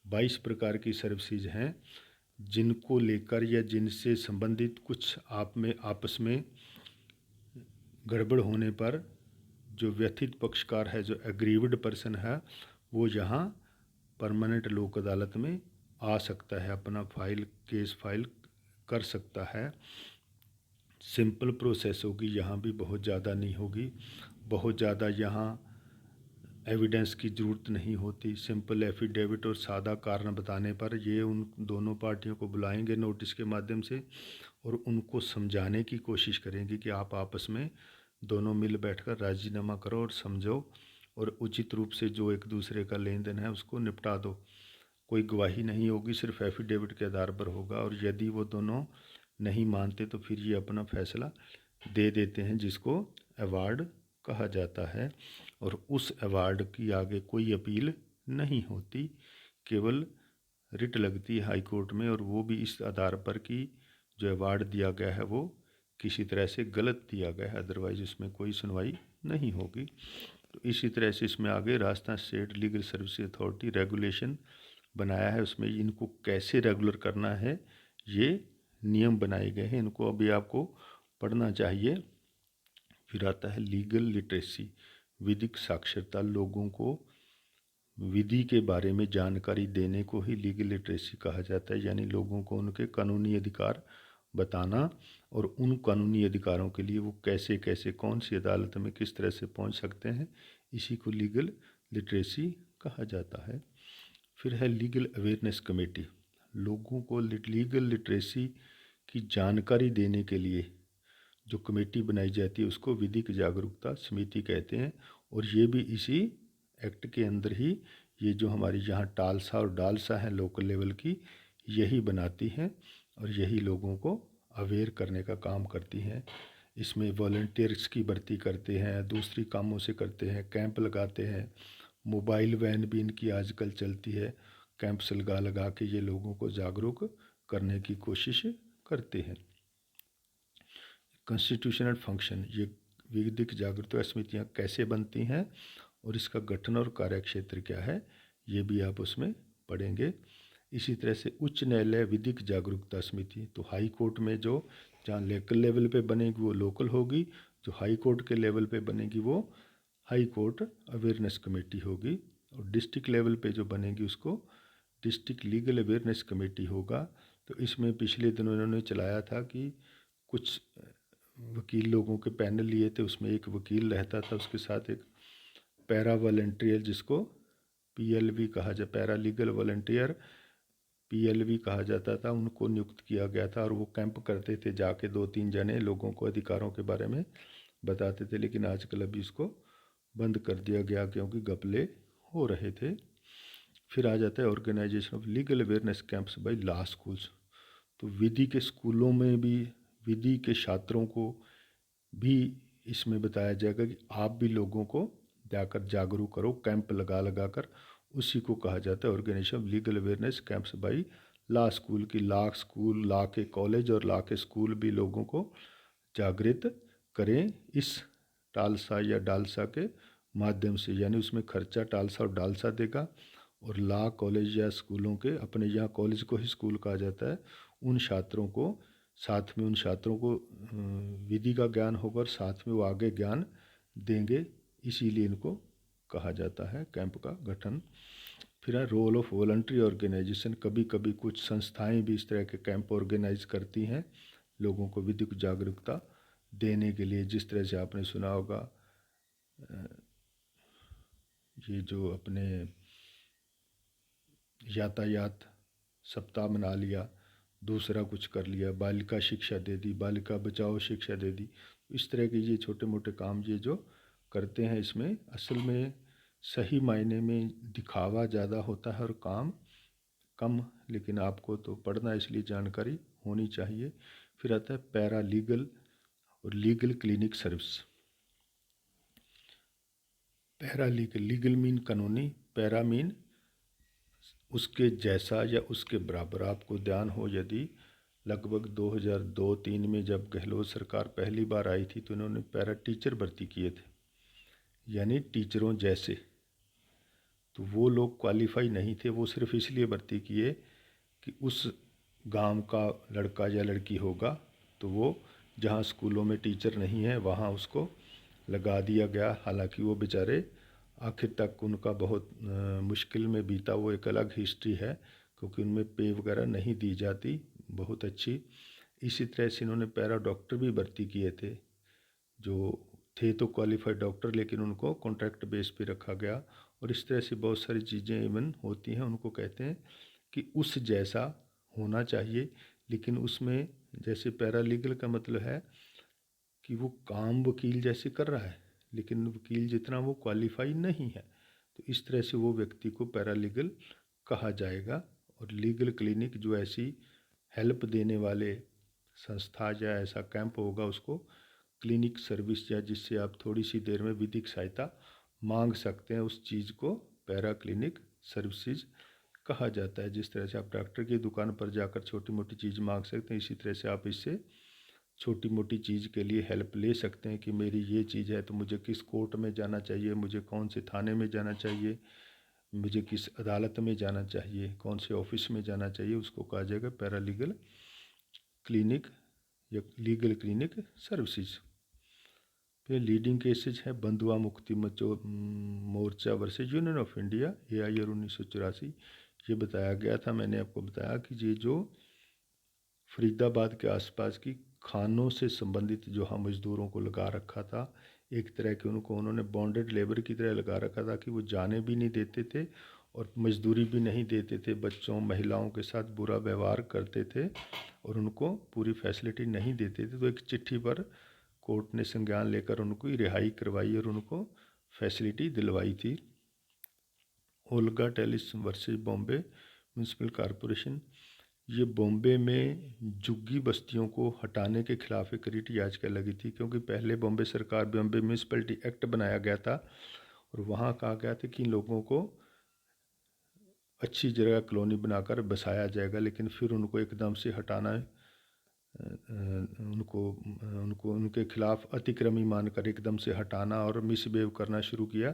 22 प्रकार की सर्विसेज हैं जिनको लेकर या जिनसे संबंधित कुछ आपस में गड़बड़ होने पर जो व्यथित पक्षकार है, जो एग्रीव्ड पर्सन है, वो यहाँ परमानेंट लोक अदालत में आ सकता है, अपना केस फाइल कर सकता है। सिंपल प्रोसेस होगी, यहाँ भी बहुत ज़्यादा नहीं होगी, बहुत ज़्यादा यहाँ एविडेंस की ज़रूरत नहीं होती। सिंपल एफिडेविट और सादा कारण बताने पर ये उन दोनों पार्टियों को बुलाएंगे नोटिस के माध्यम से और उनको समझाने की कोशिश करेंगे कि आप आपस में दोनों मिल बैठकर राजीनामा करो और समझो और उचित रूप से जो एक दूसरे का लेन देन है उसको निपटा दो। कोई गवाही नहीं होगी, सिर्फ एफिडेविट के आधार पर होगा और यदि वो दोनों नहीं मानते तो फिर ये अपना फैसला दे देते हैं, जिसको अवार्ड कहा जाता है। और उस अवार्ड की आगे कोई अपील नहीं होती, केवल रिट लगती है हाई कोर्ट में, और वो भी इस आधार पर कि जो अवार्ड दिया गया है वो किसी तरह से गलत दिया गया है, अदरवाइज इसमें कोई सुनवाई नहीं होगी। तो इसी तरह से इसमें आगे Rajasthan state legal service authority regulation बनाया है, उसमें इनको कैसे रेगुलर करना है ये नियम बनाए गए हैं, इनको अभी आपको पढ़ना चाहिए। फिर आता है लीगल लिटरेसी, विधिक साक्षरता। लोगों को विधि के बारे में जानकारी देने को ही लीगल लिटरेसी कहा जाता है, यानी लोगों को उनके कानूनी अधिकार बताना और उन कानूनी अधिकारों के लिए वो कैसे कैसे कौन सी अदालत में किस तरह से पहुंच सकते हैं, इसी को लीगल लिटरेसी कहा जाता है। फिर है लीगल अवेयरनेस कमेटी। लोगों को लीगल लिटरेसी की जानकारी देने के लिए जो कमेटी बनाई जाती है उसको विधिक जागरूकता समिति कहते हैं, और ये भी इसी एक्ट के अंदर ही ये जो हमारी यहाँ टालसा और डालसा है लोकल लेवल की, यही बनाती हैं और यही लोगों को अवेयर करने का काम करती हैं। इसमें वॉलंटियर्स की भर्ती करते हैं, दूसरी कामों से करते हैं, कैंप लगाते हैं, मोबाइल वैन भी इनकी आजकल चलती है, कैंप्स लगा लगा के ये लोगों को जागरूक करने की कोशिश करते हैं। कॉन्स्टिट्यूशनल फंक्शन, ये विधिक जागरूकता समितियाँ कैसे बनती हैं और इसका गठन और कार्यक्षेत्र क्या है, ये भी आप उसमें पढ़ेंगे। इसी तरह से उच्च न्यायालय विधिक जागरूकता समिति, तो हाई कोर्ट में जो जहाँ लोकल लेवल पे बनेगी वो लोकल होगी, जो हाई कोर्ट के लेवल पे बनेगी वो हाई कोर्ट अवेयरनेस कमेटी होगी, और डिस्ट्रिक्ट लेवल पे जो बनेगी उसको डिस्ट्रिक्ट लीगल अवेयरनेस कमेटी होगा। तो इसमें पिछले दिनों इन्होंने चलाया था कि कुछ वकील लोगों के पैनल लिए थे, उसमें एक वकील रहता था, उसके साथ एक पैरा वॉलंटियर जिसको पीएलवी कहा जाए, पैरा लीगल वॉलंटियर पीएलवी कहा जाता था, उनको नियुक्त किया गया था और वो कैंप करते थे, जाके 2-3 जने लोगों को अधिकारों के बारे में बताते थे। लेकिन आजकल अभी इसको बंद कर दिया गया क्योंकि घपले हो रहे थे। फिर आ जाता है organisation of legal awareness camps by law schools. तो विधि के स्कूलों में भी विधि के छात्रों को भी इसमें बताया जाएगा कि आप भी लोगों को जाकर जागरूक करो, कैंप लगा लगा कर, उसी को कहा जाता है organisation of legal awareness camps by law school. की लॉ स्कूल, लॉ के कॉलेज और लॉ के स्कूल भी लोगों को जागृत करें इस टालसा या डालसा के माध्यम से, यानी उसमें खर्चा टालसा और डालसा देगा, और लॉ कॉलेज या स्कूलों के, अपने यहाँ कॉलेज को ही स्कूल कहा जाता है, उन छात्रों को, साथ में उन छात्रों को विधि का ज्ञान होगा और साथ में वो आगे ज्ञान देंगे, इसीलिए इनको कहा जाता है कैंप का गठन। फिर है रोल ऑफ वॉलंटरी ऑर्गेनाइजेशन। कभी कभी कुछ संस्थाएं भी इस तरह के कैंप ऑर्गेनाइज करती हैं लोगों को विधिक जागरूकता देने के लिए। जिस तरह से आपने सुना होगा ये जो अपने यातायात सप्ताह मना लिया, दूसरा कुछ कर लिया, बालिका शिक्षा दे दी, बालिका बचाओ शिक्षा दे दी, इस तरह के ये छोटे मोटे काम ये जो करते हैं, इसमें असल में सही मायने में दिखावा ज़्यादा होता है और काम कम, लेकिन आपको तो पढ़ना इसलिए जानकारी होनी चाहिए। फिर आता है पैरा लीगल और legal clinic service. Para legal, legal mean कानूनी, पैरा मीन उसके जैसा या उसके बराबर। आपको ध्यान हो यदि लगभग 2002-03 में जब गहलोत सरकार पहली बार आई थी तो इन्होंने पैरा टीचर भर्ती किए थे, यानी टीचरों जैसे। तो वो लोग क्वालिफाई नहीं थे, वो सिर्फ इसलिए भर्ती किए कि उस गांव का लड़का या लड़की होगा तो वो जहाँ स्कूलों में टीचर नहीं है वहाँ उसको लगा दिया गया। हालांकि वो बेचारे आखिर तक उनका बहुत मुश्किल में बीता, वो एक अलग हिस्ट्री है, क्योंकि उनमें पे वगैरह नहीं दी जाती बहुत अच्छी। इसी तरह से इन्होंने पैरा डॉक्टर भी भर्ती किए थे, जो थे तो क्वालिफाइड डॉक्टर लेकिन उनको कॉन्ट्रैक्ट बेस पे रखा गया। और इस तरह से बहुत सारी चीज़ें इवन होती हैं, उनको कहते हैं कि उस जैसा होना चाहिए। लेकिन उसमें जैसे पैरालीगल का मतलब है कि वो काम वकील जैसे कर रहा है, लेकिन वकील जितना वो क्वालिफाई नहीं है, तो इस तरह से वो व्यक्ति को पैरालीगल कहा जाएगा। और लीगल क्लिनिक जो ऐसी हेल्प देने वाले संस्था या ऐसा कैंप होगा उसको क्लिनिक सर्विस, या जिससे आप थोड़ी सी देर में विधिक सहायता मांग सकते हैं, उस चीज़ को पैरा क्लिनिक सर्विसेज कहा जाता है। जिस तरह से आप डॉक्टर की दुकान पर जाकर छोटी मोटी चीज़ मांग सकते हैं, इसी तरह से आप इससे छोटी मोटी चीज़ के लिए हेल्प ले सकते हैं कि मेरी ये चीज़ है तो मुझे किस कोर्ट में जाना चाहिए, मुझे कौन से थाने में जाना चाहिए, मुझे किस अदालत में जाना चाहिए, कौन से ऑफिस में जाना चाहिए, उसको कहा जाएगा पैरालीगल क्लिनिक या लीगल क्लिनिक सर्विसेज। फिर लीडिंग केसेज है Bandhua Mukti Morcha versus union of India, AIR 1984। ये बताया गया था, मैंने आपको बताया कि ये जो फरीदाबाद के आसपास की खानों से संबंधित जो हम मज़दूरों को लगा रखा था, एक तरह के उनको उन्होंने बॉन्डेड लेबर की तरह लगा रखा था कि वो जाने भी नहीं देते थे और मजदूरी भी नहीं देते थे, बच्चों महिलाओं के साथ बुरा व्यवहार करते थे और उनको पूरी फैसिलिटी नहीं देते थे। तो एक चिट्ठी पर कोर्ट ने संज्ञान लेकर उनको रिहाई करवाई और उनको फैसिलिटी दिलवाई थी। Olga Tellis versus Bombay municipal corporation, ये बॉम्बे में झुग्गी बस्तियों को हटाने के खिलाफ एक रिट याचिका लगी थी, क्योंकि पहले बॉम्बे सरकार बॉम्बे म्यूनसिपैलिटी एक्ट बनाया गया था और वहाँ कहा गया था कि इन लोगों को अच्छी जगह कॉलोनी बनाकर बसाया जाएगा, लेकिन फिर उनको एकदम से हटाना उनको उनको उनके खिलाफ अतिक्रमी मानकर एकदम से हटाना और मिसबिहेव करना शुरू किया,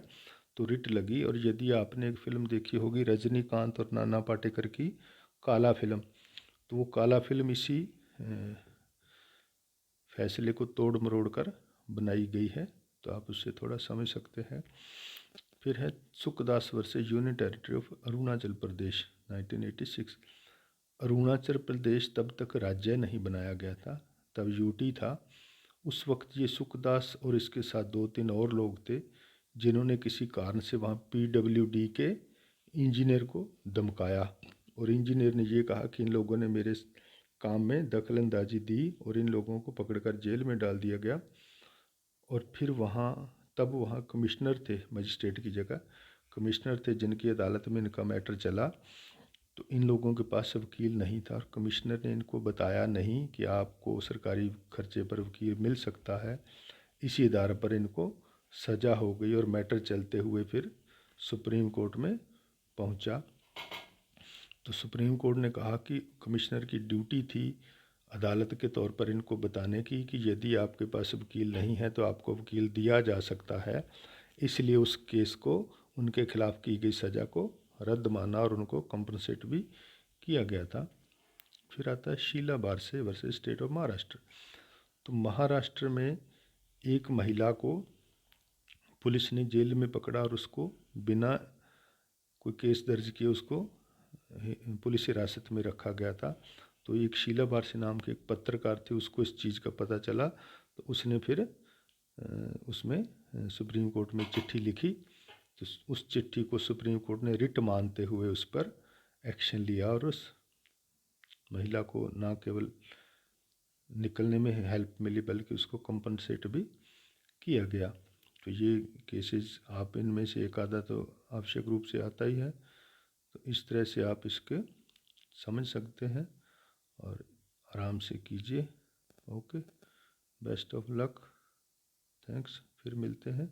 तो रिट लगी। और यदि आपने एक फ़िल्म देखी होगी रजनीकांत और नाना पाटेकर की काला फिल्म, तो वो काला फिल्म इसी फैसले को तोड़ मरोड़ कर बनाई गई है, तो आप उससे थोड़ा समझ सकते हैं। फिर है Sukhdas versus union territory of Arunachal Pradesh 1986। Arunachal Pradesh तब तक राज्य नहीं बनाया गया था, तब यूटी था। उस वक्त ये सुखदास और इसके साथ 2-3 और लोग थे जिन्होंने किसी कारण से वहाँ PWD के इंजीनियर को धमकाया और इंजीनियर ने ये कहा कि इन लोगों ने मेरे काम में दखलंदाजी दी और इन लोगों को पकड़कर जेल में डाल दिया गया। और फिर तब वहाँ कमिश्नर थे, मजिस्ट्रेट की जगह कमिश्नर थे जिनकी अदालत में इनका मैटर चला। तो इन लोगों के पास वकील नहीं था और कमिश्नर ने इनको बताया नहीं कि आपको सरकारी खर्चे पर वकील मिल सकता है। इसी आधार पर इनको सज़ा हो गई और मैटर चलते हुए फिर सुप्रीम कोर्ट में पहुंचा। तो सुप्रीम कोर्ट ने कहा कि कमिश्नर की ड्यूटी थी अदालत के तौर पर इनको बताने की कि यदि आपके पास वकील नहीं है तो आपको वकील दिया जा सकता है। इसलिए उस केस को, उनके खिलाफ़ की गई सज़ा को रद्द माना और उनको कंपनसेट भी किया गया था। फिर आता है शीला बारसे वर्सेस स्टेट ऑफ महाराष्ट्र। तो महाराष्ट्र में एक महिला को पुलिस ने जेल में पकड़ा और उसको बिना कोई केस दर्ज किए उसको पुलिस हिरासत में रखा गया था। तो एक शीला बारसे नाम के एक पत्रकार थे, उसको इस चीज़ का पता चला, तो उसने फिर उसमें सुप्रीम कोर्ट में चिट्ठी लिखी। तो उस चिट्ठी को सुप्रीम कोर्ट ने रिट मानते हुए उस पर एक्शन लिया और उस महिला को ना केवल निकलने में हेल्प मिली बल्कि उसको कंपनसेट भी किया गया। तो ये केसेस आप इनमें से एक आधा तो आवश्यक रूप से आता ही है, तो इस तरह से आप इसके समझ सकते हैं और आराम से कीजिए। Okay, best of luck, thanks, फिर मिलते हैं।